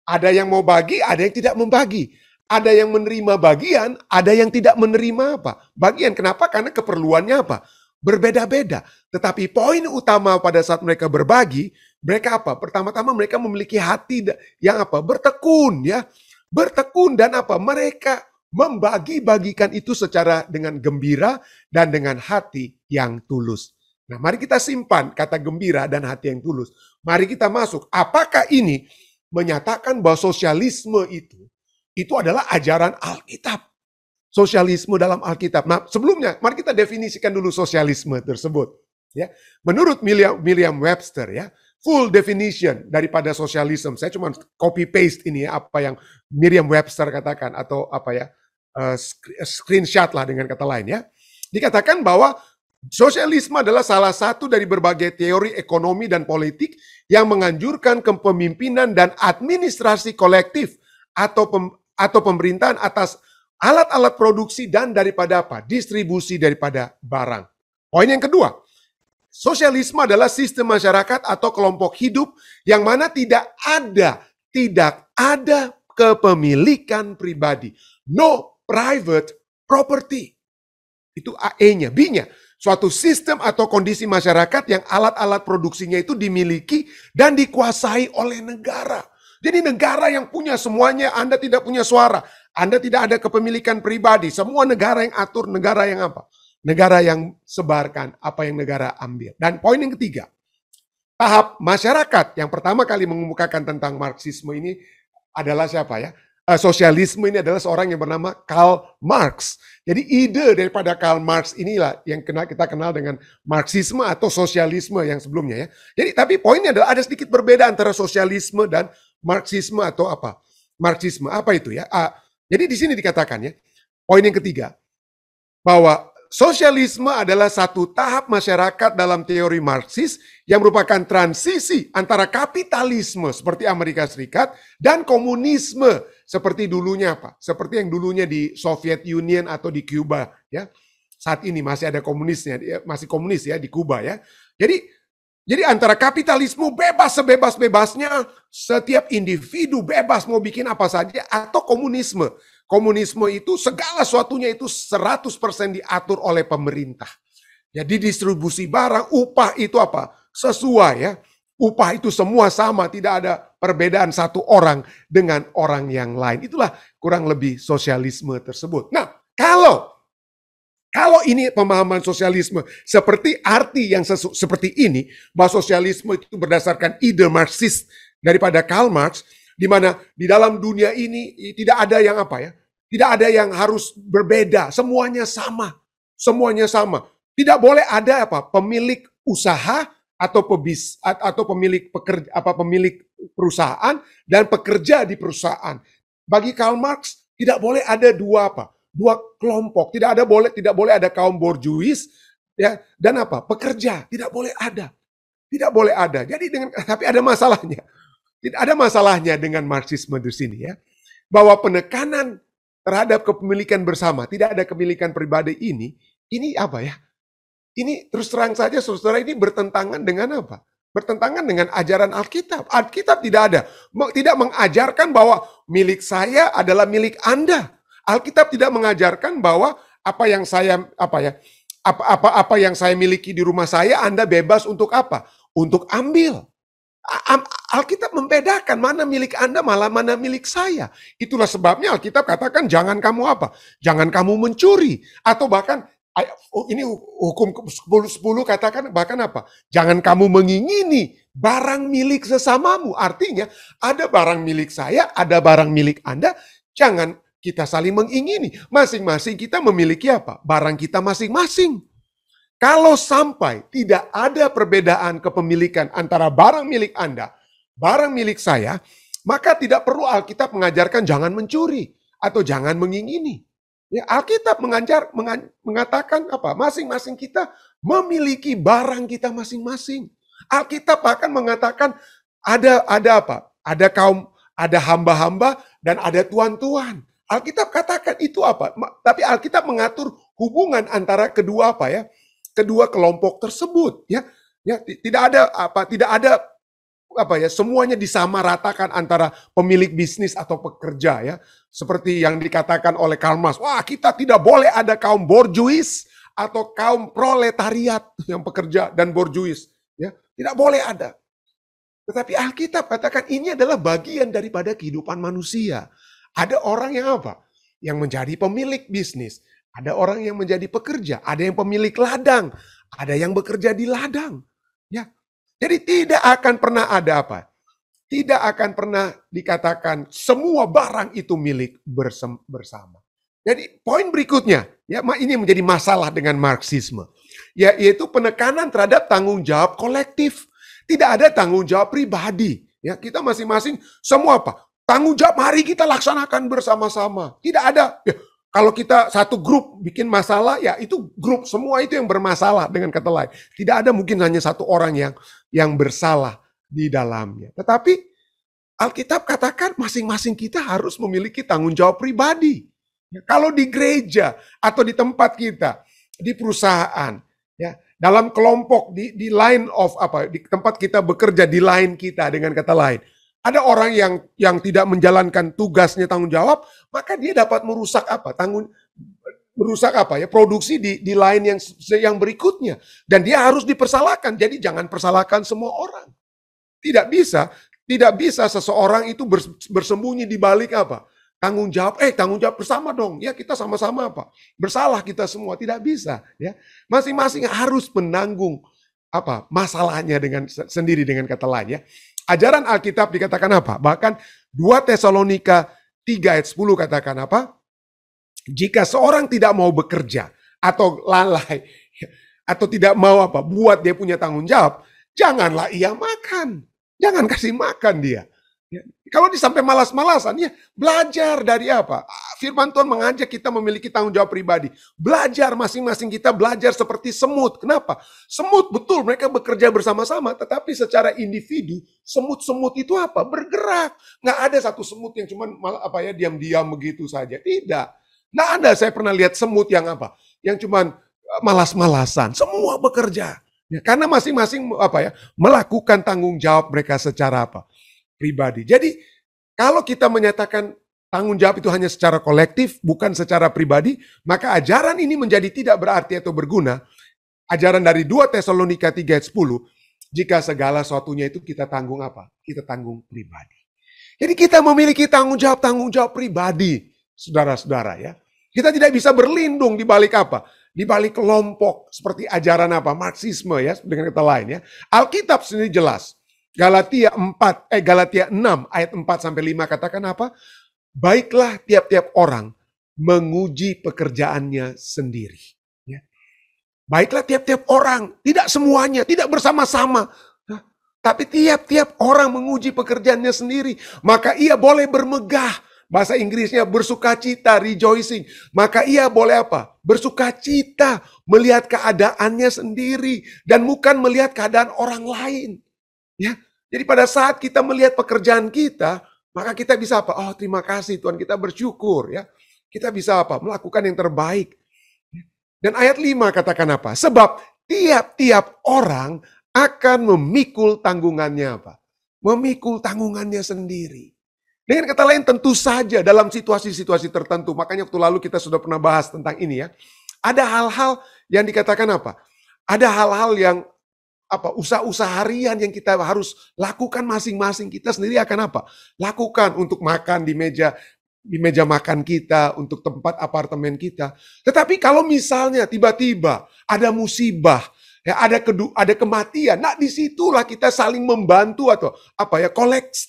Ada yang mau bagi, ada yang tidak membagi. ada yang menerima bagian, ada yang tidak menerima apa? Bagian. Kenapa? Karena keperluannya apa? Berbeda-beda. Tetapi poin utama pada saat mereka berbagi, mereka apa? Pertama-tama mereka memiliki hati yang apa? Bertekun, ya. Bertekun dan apa? Mereka membagi-bagikan itu secara dengan gembira dan dengan hati yang tulus. Nah, mari kita simpan kata gembira dan hati yang tulus. Mari kita masuk. Apakah ini menyatakan bahwa sosialisme itu adalah ajaran Alkitab? Sosialisme dalam Alkitab. Nah, sebelumnya mari kita definisikan dulu sosialisme tersebut. Ya, menurut William Webster, ya, full definition daripada sosialisme. Saya cuma copy paste ini ya, apa yang Merriam Webster katakan atau apa ya, screenshot lah dengan kata lain ya. Dikatakan bahwa sosialisme adalah salah satu dari berbagai teori ekonomi dan politik yang menganjurkan kepemimpinan dan administrasi kolektif atau pemerintahan atas alat-alat produksi dan daripada apa? Distribusi daripada barang. Poin yang kedua, sosialisme adalah sistem masyarakat atau kelompok hidup yang mana tidak ada kepemilikan pribadi. No private property. Itu A-nya. B-nya, suatu sistem atau kondisi masyarakat yang alat-alat produksinya itu dimiliki dan dikuasai oleh negara. Jadi negara yang punya semuanya, Anda tidak punya suara. Anda tidak ada kepemilikan pribadi. Semua negara yang atur, negara yang apa? Negara yang sebarkan apa yang negara ambil. Dan poin yang ketiga, tahap masyarakat yang pertama kali mengemukakan tentang Marxisme ini adalah siapa ya? Sosialisme ini adalah seorang yang bernama Karl Marx. Jadi ide daripada Karl Marx inilah yang kita kenal dengan Marxisme atau sosialisme yang sebelumnya ya. Jadi tapi poinnya adalah ada sedikit berbeda antara sosialisme dan Marxisme atau apa? Marxisme apa itu ya? Jadi di sini dikatakan ya, poin yang ketiga bahwa sosialisme adalah satu tahap masyarakat dalam teori Marxis yang merupakan transisi antara kapitalisme seperti Amerika Serikat dan komunisme seperti dulunya apa? Seperti yang dulunya di Soviet Union atau di Cuba ya. Saat ini masih ada komunisnya, masih komunis ya di Kuba ya. Jadi antara kapitalisme bebas sebebas-bebasnya, setiap individu bebas mau bikin apa saja, atau komunisme. Komunisme itu segala sesuatunya itu 100% diatur oleh pemerintah. Jadi distribusi barang, upah itu apa? Sesuai ya. Upah itu semua sama, tidak ada perbedaan satu orang dengan orang yang lain. Itulah kurang lebih sosialisme tersebut. Nah, kalau ini pemahaman sosialisme seperti arti yang seperti ini, bahwa sosialisme itu berdasarkan ide Marxis daripada Karl Marx, di mana di dalam dunia ini tidak ada yang apa ya, tidak ada yang harus berbeda, semuanya sama, semuanya sama. Tidak boleh ada apa pemilik usaha atau pemilik perusahaan dan pekerja di perusahaan. Bagi Karl Marx tidak boleh ada dua kelompok, tidak boleh ada kaum borjuis ya dan apa? Pekerja, tidak boleh ada. Tidak boleh ada. Jadi tapi ada masalahnya. Tidak ada masalahnya dengan Marxisme di sini ya. Bahwa penekanan terhadap kepemilikan bersama, tidak ada kepemilikan pribadi ini apa ya? Ini terus terang saja saudara, ini bertentangan dengan apa? Bertentangan dengan ajaran Alkitab. Alkitab tidak mengajarkan bahwa milik saya adalah milik Anda. Alkitab tidak mengajarkan bahwa apa yang saya miliki di rumah saya Anda bebas untuk apa? Untuk ambil. Alkitab membedakan mana milik Anda mana milik saya. Itulah sebabnya Alkitab katakan jangan kamu apa? Jangan kamu mencuri. Atau bahkan ini hukum 10 katakan bahkan apa? Jangan kamu mengingini barang milik sesamamu. Artinya ada barang milik saya, ada barang milik Anda. Jangan kita saling mengingini. Masing-masing kita memiliki apa? Barang kita masing-masing. Kalau sampai tidak ada perbedaan kepemilikan antara barang milik Anda, barang milik saya, maka tidak perlu Alkitab mengajarkan jangan mencuri atau jangan mengingini. Ya, Alkitab mengatakan apa? Masing-masing kita memiliki barang kita masing-masing. Alkitab bahkan mengatakan ada apa? Ada kaum, ada hamba-hamba dan ada tuan-tuan. Alkitab katakan itu apa? Tapi Alkitab mengatur hubungan antara kedua apa ya? Kedua kelompok tersebut ya. Ya, tidak ada semuanya disamaratakan antara pemilik bisnis atau pekerja ya. Seperti yang dikatakan oleh Karl Marx, wah kita tidak boleh ada kaum borjuis atau kaum proletariat yang pekerja dan borjuis ya. Tidak boleh ada. Tetapi Alkitab katakan ini adalah bagian daripada kehidupan manusia. Ada orang yang apa? Yang menjadi pemilik bisnis. Ada orang yang menjadi pekerja. Ada yang pemilik ladang. Ada yang bekerja di ladang. Ya. Jadi tidak akan pernah ada apa? Tidak akan pernah dikatakan semua barang itu milik bersama. Jadi poin berikutnya, ya ini menjadi masalah dengan Marxisme. Yaitu penekanan terhadap tanggung jawab kolektif. Tidak ada tanggung jawab pribadi. Ya, kita masing-masing semua apa? Tanggung jawab mari kita laksanakan bersama-sama. Tidak ada. Ya, kalau kita satu grup bikin masalah, ya itu grup semua itu yang bermasalah dengan kata lain. Tidak ada mungkin hanya satu orang yang bersalah di dalamnya. Tetapi Alkitab katakan masing-masing kita harus memiliki tanggung jawab pribadi. Ya, kalau di gereja atau di tempat kita, di perusahaan, ya dalam kelompok, di line of di tempat kita bekerja, di line kita dengan kata lain. Ada orang yang tidak menjalankan tugasnya tanggung jawab, maka dia dapat merusak produksi di line yang berikutnya, dan dia harus dipersalahkan. Jadi jangan persalahkan semua orang. Tidak bisa seseorang itu bersembunyi di balik tanggung jawab bersama dong. Ya kita sama-sama bersalah kita semua, tidak bisa ya. Masing-masing harus menanggung masalahnya sendiri dengan kata lain ya. Ajaran Alkitab dikatakan apa? Bahkan 2 Tesalonika 3 ayat 10 katakan apa? Jika seorang tidak mau bekerja atau lalai atau tidak mau buat dia punya tanggung jawab, janganlah ia makan. Jangan kasih makan dia. Ya. Kalau sampai malas-malasan, ya belajar dari Firman Tuhan mengajak kita memiliki tanggung jawab pribadi. Belajar masing-masing kita belajar seperti semut. Kenapa? Semut betul mereka bekerja bersama-sama, tetapi secara individu semut-semut itu bergerak. Nggak ada satu semut yang cuma diam-diam begitu saja. Tidak. Nggak ada saya pernah lihat semut yang cuma malas-malasan. Semua bekerja. Ya, karena masing-masing melakukan tanggung jawab mereka secara pribadi. Jadi kalau kita menyatakan tanggung jawab itu hanya secara kolektif, bukan secara pribadi, maka ajaran ini menjadi tidak berarti atau berguna. Ajaran dari 2 Tesalonika 3 ayat 10, jika segala sesuatunya itu kita tanggung kita tanggung pribadi. Jadi kita memiliki tanggung jawab pribadi, saudara-saudara ya. Kita tidak bisa berlindung di balik di balik kelompok seperti ajaran Marxisme ya, dengan kata lain ya. Alkitab sendiri jelas. Galatia 6 ayat 4 sampai 5 katakan apa? Baiklah tiap-tiap orang menguji pekerjaannya sendiri. Ya. Baiklah tiap-tiap orang, tidak semuanya, tidak bersama-sama. Tapi tiap-tiap orang menguji pekerjaannya sendiri. Maka ia boleh bermegah. Bahasa Inggrisnya bersukacita, rejoicing. Maka ia boleh bersukacita melihat keadaannya sendiri. Dan bukan melihat keadaan orang lain. Ya, jadi pada saat kita melihat pekerjaan kita, maka kita bisa oh terima kasih Tuhan, kita bersyukur ya. Kita bisa melakukan yang terbaik. Dan ayat 5 katakan apa? Sebab tiap-tiap orang akan memikul tanggungannya memikul tanggungannya sendiri. Dengan kata lain tentu saja dalam situasi-situasi tertentu, makanya waktu lalu kita sudah pernah bahas tentang ini ya. Ada hal-hal yang dikatakan Ada hal-hal yang usaha-usaha harian yang kita harus lakukan masing-masing. Kita sendiri akan lakukan untuk makan di meja makan kita, untuk tempat apartemen kita. Tetapi kalau misalnya tiba-tiba ada musibah, ya ada kematian, nah disitulah kita saling membantu atau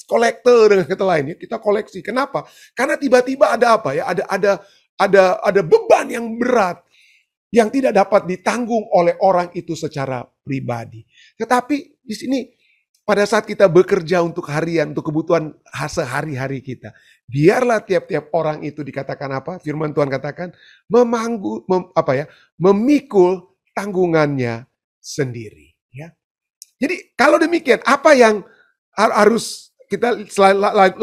kolektor dengan kata lain ya, kita koleksi. Kenapa? Karena tiba-tiba ada ada beban yang berat yang tidak dapat ditanggung oleh orang itu secara pribadi. Tetapi di sini pada saat kita bekerja untuk harian, untuk kebutuhan sehari-hari kita, biarlah tiap-tiap orang itu dikatakan Firman Tuhan katakan memikul tanggungannya sendiri. Ya. Jadi kalau demikian, apa yang harus kita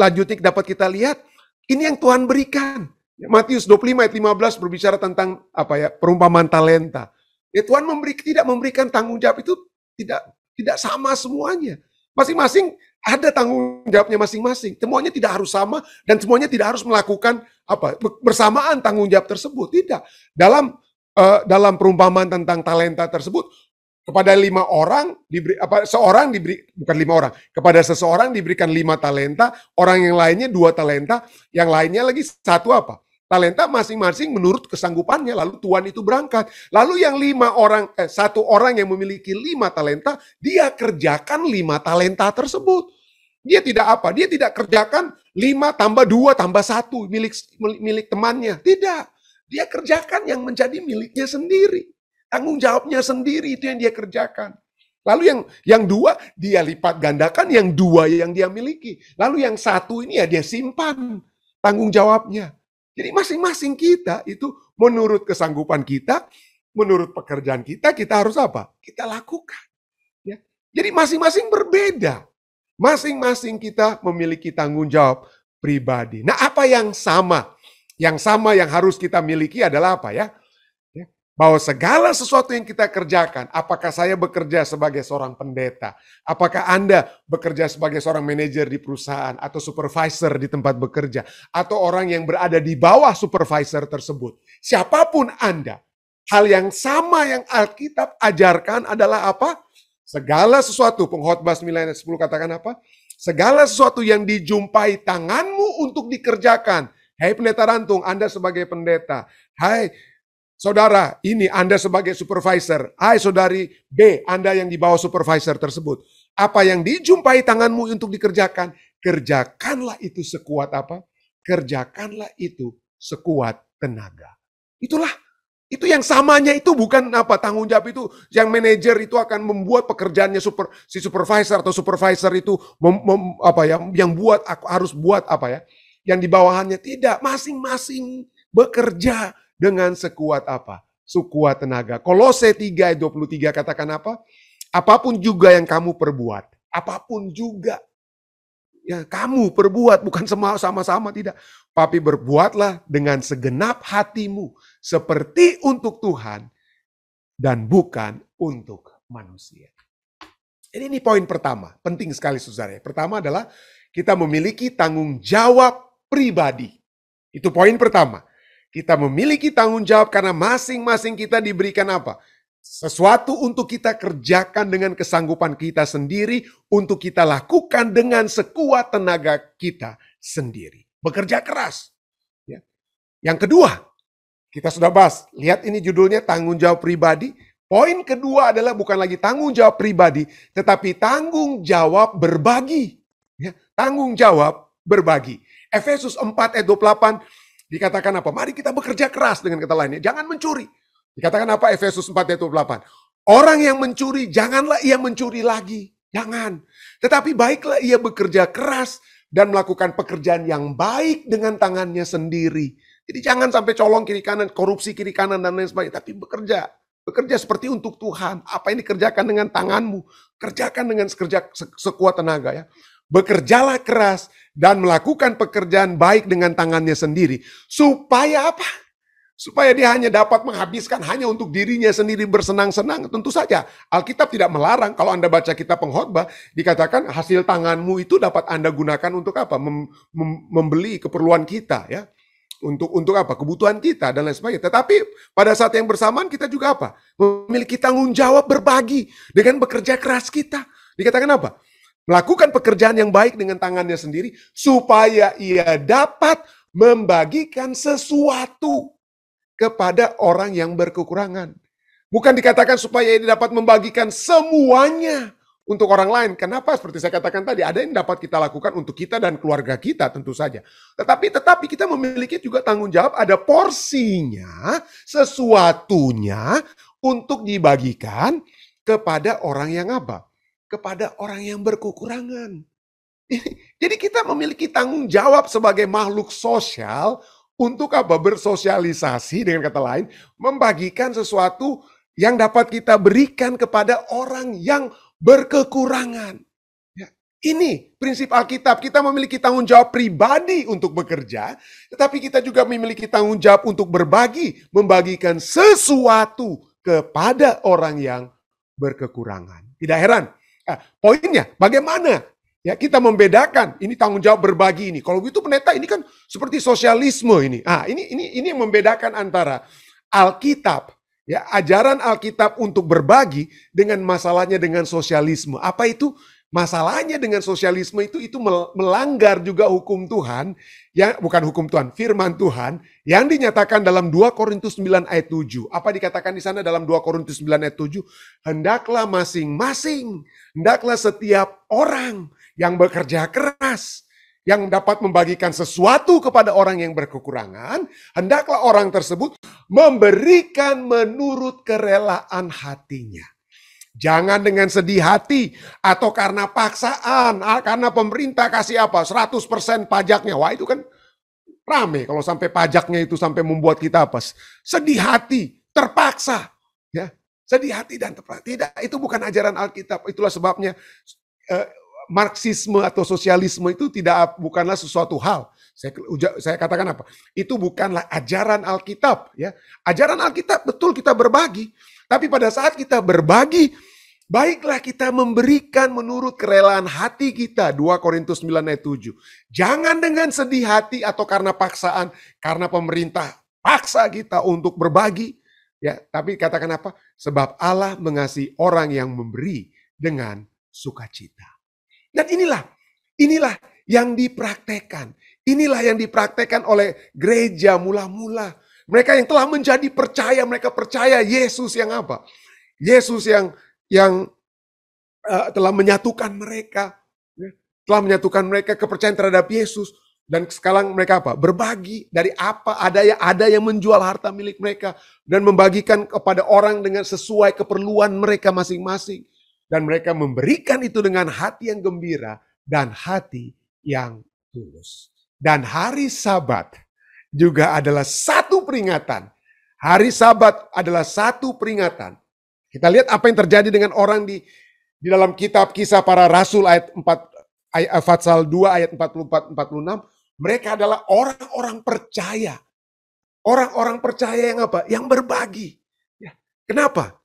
lanjutnya dapat kita lihat? Ini yang Tuhan berikan. Matius 25 ayat 15 berbicara tentang perumpamaan talenta. Ya, Tuhan tidak memberikan tanggung jawab itu tidak sama semuanya. Masing-masing ada tanggung jawabnya masing-masing. Semuanya tidak harus sama dan semuanya tidak harus melakukan bersamaan tanggung jawab tersebut. Tidak. Dalam perumpamaan tentang talenta tersebut, kepada 5 orang kepada seseorang diberikan 5 talenta, orang yang lainnya 2 talenta, yang lainnya lagi 1 talenta masing-masing menurut kesanggupannya. Lalu Tuhan itu berangkat. Lalu yang 1 orang yang memiliki 5 talenta, dia kerjakan 5 talenta tersebut. Dia tidak kerjakan 5 tambah 2 tambah 1 milik temannya. Tidak. Dia kerjakan yang menjadi miliknya sendiri. Tanggung jawabnya sendiri, itu yang dia kerjakan. Lalu yang 2 dia lipat gandakan yang 2 yang dia miliki. Lalu yang 1 ini ya dia simpan tanggung jawabnya. Jadi masing-masing kita itu menurut kesanggupan kita, menurut pekerjaan kita harus kita lakukan. Ya. Jadi masing-masing berbeda. Masing-masing kita memiliki tanggung jawab pribadi. Nah, apa yang sama? Yang sama yang harus kita miliki adalah bahwa segala sesuatu yang kita kerjakan, apakah saya bekerja sebagai seorang pendeta, apakah Anda bekerja sebagai seorang manajer di perusahaan atau supervisor di tempat bekerja, atau orang yang berada di bawah supervisor tersebut, siapapun Anda, hal yang sama yang Alkitab ajarkan adalah segala sesuatu, Pengkhotbah 9 ayat 10 katakan segala sesuatu yang dijumpai tanganmu untuk dikerjakan. Hai pendeta Rantung, Anda sebagai pendeta. Hai saudara, ini Anda sebagai supervisor. Hai saudari B, Anda yang di bawah supervisor tersebut. Apa yang dijumpai tanganmu untuk dikerjakan, kerjakanlah itu sekuat Kerjakanlah itu sekuat tenaga. Itu yang samanya itu bukan tanggung jawab itu. Yang manajer itu akan membuat pekerjaannya si supervisor atau supervisor itu yang buat harus buat yang di bawahannya. Tidak, masing-masing bekerja dengan sekuat sekuat tenaga. Kolose 3 ayat 23 katakan apapun juga yang kamu perbuat, apapun juga yang kamu perbuat, bukan sama-sama tidak, tapi berbuatlah dengan segenap hatimu seperti untuk Tuhan dan bukan untuk manusia. Jadi ini poin pertama, penting sekali saudara. Pertama adalah kita memiliki tanggung jawab pribadi. Itu poin pertama. Kita memiliki tanggung jawab karena masing-masing kita diberikan sesuatu untuk kita kerjakan dengan kesanggupan kita sendiri, untuk kita lakukan dengan sekuat tenaga kita sendiri. Bekerja keras. Ya. Yang kedua, kita sudah bahas. Lihat ini judulnya tanggung jawab pribadi. Poin kedua adalah bukan lagi tanggung jawab pribadi, tetapi tanggung jawab berbagi. Ya. Tanggung jawab berbagi. Efesus 4 ayat 28 dikatakan mari kita bekerja keras, dengan kata lainnya. Jangan mencuri. Dikatakan Efesus 4 ayat 28. Orang yang mencuri, janganlah ia mencuri lagi. Jangan. Tetapi baiklah ia bekerja keras dan melakukan pekerjaan yang baik dengan tangannya sendiri. Jadi jangan sampai colong kiri kanan, korupsi kiri kanan dan lain sebagainya. Tapi bekerja. Bekerja seperti untuk Tuhan. Apa yang dikerjakan dengan tanganmu, kerjakan dengan sekuat tenaga ya. Bekerjalah keras dan melakukan pekerjaan baik dengan tangannya sendiri. Supaya apa? Supaya dia hanya dapat menghabiskan hanya untuk dirinya sendiri bersenang-senang. Tentu saja Alkitab tidak melarang. Kalau Anda baca kitab Pengkhotbah, dikatakan hasil tanganmu itu dapat Anda gunakan untuk apa? Membeli keperluan kita ya. Untuk apa? Kebutuhan kita dan lain sebagainya. Tetapi pada saat yang bersamaan kita juga apa? Memiliki tanggung jawab berbagi dengan bekerja keras kita. Dikatakan apa? Melakukan pekerjaan yang baik dengan tangannya sendiri supaya ia dapat membagikan sesuatu kepada orang yang berkekurangan. Bukan dikatakan supaya ia dapat membagikan semuanya untuk orang lain. Kenapa? Seperti saya katakan tadi, ada yang dapat kita lakukan untuk kita dan keluarga kita tentu saja. Tetapi kita memiliki juga tanggung jawab, ada porsinya, sesuatunya untuk dibagikan kepada orang yang apa? Kepada orang yang berkekurangan. Jadi kita memiliki tanggung jawab sebagai makhluk sosial untuk apa? Bersosialisasi, dengan kata lain, membagikan sesuatu yang dapat kita berikan kepada orang yang berkekurangan. Ya, ini prinsip Alkitab. Kita memiliki tanggung jawab pribadi untuk bekerja, tetapi kita juga memiliki tanggung jawab untuk berbagi, membagikan sesuatu kepada orang yang berkekurangan. Tidak heran Poinnya, bagaimana ya kita membedakan ini tanggung jawab berbagi ini. Kalau begitu pendeta ini kan seperti sosialisme ini. Ini yang membedakan antara Alkitab, ya ajaran Alkitab untuk berbagi dengan masalahnya dengan sosialisme. Apa itu? Masalahnya dengan sosialisme itu melanggar juga hukum Tuhan, yang bukan hukum Tuhan, firman Tuhan yang dinyatakan dalam 2 Korintus 9 ayat 7. Apa dikatakan di sana dalam 2 Korintus 9 ayat 7? Hendaklah masing-masing, hendaklah setiap orang yang bekerja keras, yang dapat membagikan sesuatu kepada orang yang berkekurangan, hendaklah orang tersebut memberikan menurut kerelaan hatinya. Jangan dengan sedih hati atau karena paksaan, karena pemerintah kasih apa 100% pajaknya. Wah itu kan rame kalau sampai pajaknya itu sampai membuat kita apa? Sedih hati, terpaksa. Ya, sedih hati dan terpaksa. Tidak, itu bukan ajaran Alkitab. Itulah sebabnya Marxisme atau sosialisme itu bukanlah sesuatu hal. Saya katakan apa? Itu bukanlah ajaran Alkitab. Ya, ajaran Alkitab betul kita berbagi. Tapi pada saat kita berbagi, baiklah kita memberikan menurut kerelaan hati kita. 2 Korintus 9 ayat 7. Jangan dengan sedih hati atau karena paksaan, karena pemerintah paksa kita untuk berbagi. Ya, tapi katakan apa? Sebab Allah mengasihi orang yang memberi dengan sukacita. Dan inilah yang dipraktekkan. Inilah yang dipraktekkan oleh gereja mula-mula. Mereka yang telah menjadi percaya, mereka percaya Yesus yang apa? Yesus yang telah menyatukan mereka. Telah menyatukan mereka kepercayaan terhadap Yesus. Dan sekarang mereka apa? Berbagi dari apa? Ada yang menjual harta milik mereka. Dan membagikan kepada orang dengan sesuai keperluan mereka masing-masing. Dan mereka memberikan itu dengan hati yang gembira dan hati yang tulus. Dan hari Sabat juga adalah satu peringatan. Hari Sabat adalah satu peringatan. Kita lihat apa yang terjadi dengan orang di dalam kitab Kisah Para Rasul ayat 4 Fatsal 2 ayat 44-46. Mereka adalah orang-orang percaya. Orang-orang percaya yang apa? Yang berbagi. Ya. Kenapa?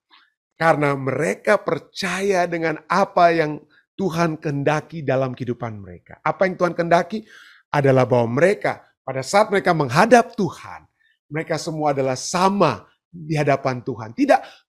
Karena mereka percaya dengan apa yang Tuhan kehendaki dalam kehidupan mereka. Apa yang Tuhan kehendaki adalah bahwa mereka pada saat mereka menghadap Tuhan, mereka semua adalah sama di hadapan Tuhan.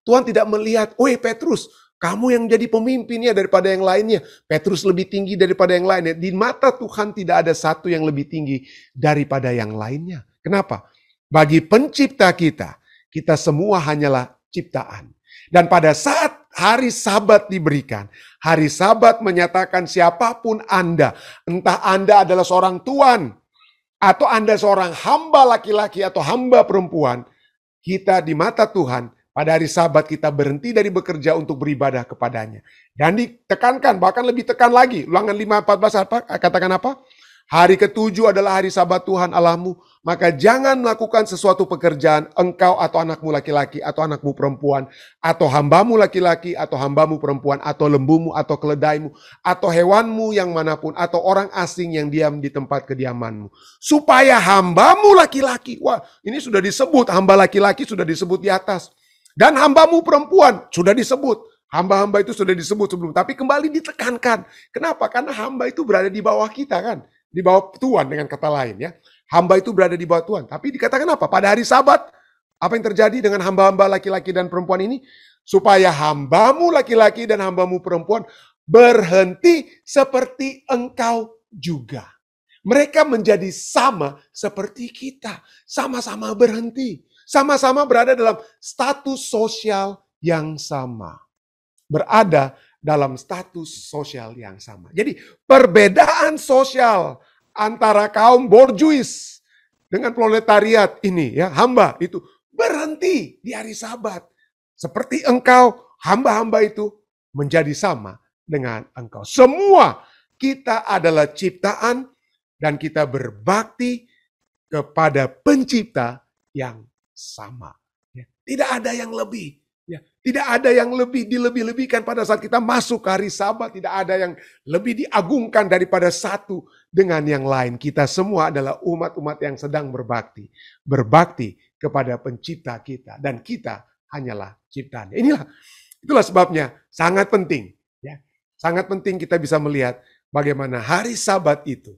Tuhan tidak melihat, "Woi Petrus, kamu yang jadi pemimpinnya daripada yang lainnya. Petrus lebih tinggi daripada yang lainnya." Di mata Tuhan tidak ada satu yang lebih tinggi daripada yang lainnya. Kenapa? Bagi pencipta kita, kita semua hanyalah ciptaan. Dan pada saat hari Sabat diberikan, hari Sabat menyatakan siapapun Anda, entah Anda adalah seorang tuan, atau Anda seorang hamba laki-laki atau hamba perempuan, kita di mata Tuhan, pada hari Sabat kita berhenti dari bekerja untuk beribadah kepadanya. Dan ditekankan, bahkan lebih tekan lagi, Ulangan 5:14 katakan apa? Hari ke-7 adalah hari Sabat Tuhan Allahmu, maka jangan melakukan sesuatu pekerjaan engkau atau anakmu laki-laki atau anakmu perempuan atau hambamu laki-laki atau hambamu perempuan atau lembumu atau keledaimu atau hewanmu yang manapun atau orang asing yang diam di tempat kediamanmu. Supaya hambamu laki-laki, wah ini sudah disebut, hamba laki-laki sudah disebut di atas. Dan hambamu perempuan sudah disebut. Hamba-hamba itu sudah disebut sebelum, tapi kembali ditekankan. Kenapa? Karena hamba itu berada di bawah kita kan. Di bawah Tuhan dengan kata lain ya. Hamba itu berada di bawah Tuhan. Tapi dikatakan apa? Pada hari Sabat, apa yang terjadi dengan hamba-hamba laki-laki dan perempuan ini? Supaya hambamu laki-laki dan hambamu perempuan berhenti seperti engkau juga. Mereka menjadi sama seperti kita. Sama-sama berhenti. Sama-sama berada dalam status sosial yang sama. Berada dalam status sosial yang sama. Jadi perbedaan sosial antara kaum borjuis dengan proletariat ini ya, hamba itu berhenti di hari Sabat. Seperti engkau, hamba-hamba itu menjadi sama dengan engkau. Semua kita adalah ciptaan dan kita berbakti kepada pencipta yang sama. Tidak ada yang lebih. Ya, tidak ada yang lebih dilebih-lebihkan pada saat kita masuk ke hari Sabat. Tidak ada yang lebih diagungkan daripada satu dengan yang lain. Kita semua adalah umat-umat yang sedang berbakti. Berbakti kepada pencipta kita. Dan kita hanyalah ciptaan. Itulah sebabnya sangat penting. Ya, sangat penting kita bisa melihat bagaimana hari Sabat itu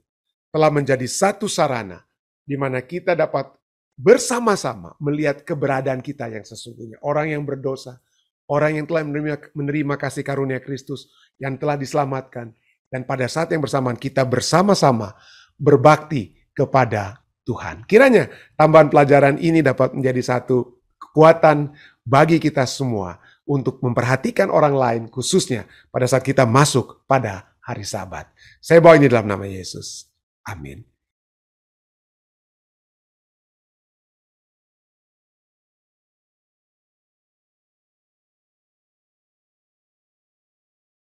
telah menjadi satu sarana di mana kita dapat bersama-sama melihat keberadaan kita yang sesungguhnya. Orang yang berdosa, orang yang telah menerima kasih karunia Kristus, yang telah diselamatkan. Dan pada saat yang bersamaan kita bersama-sama berbakti kepada Tuhan. Kiranya tambahan pelajaran ini dapat menjadi satu kekuatan bagi kita semua untuk memperhatikan orang lain, khususnya pada saat kita masuk pada hari Sabat. Saya bawa ini dalam nama Yesus. Amin.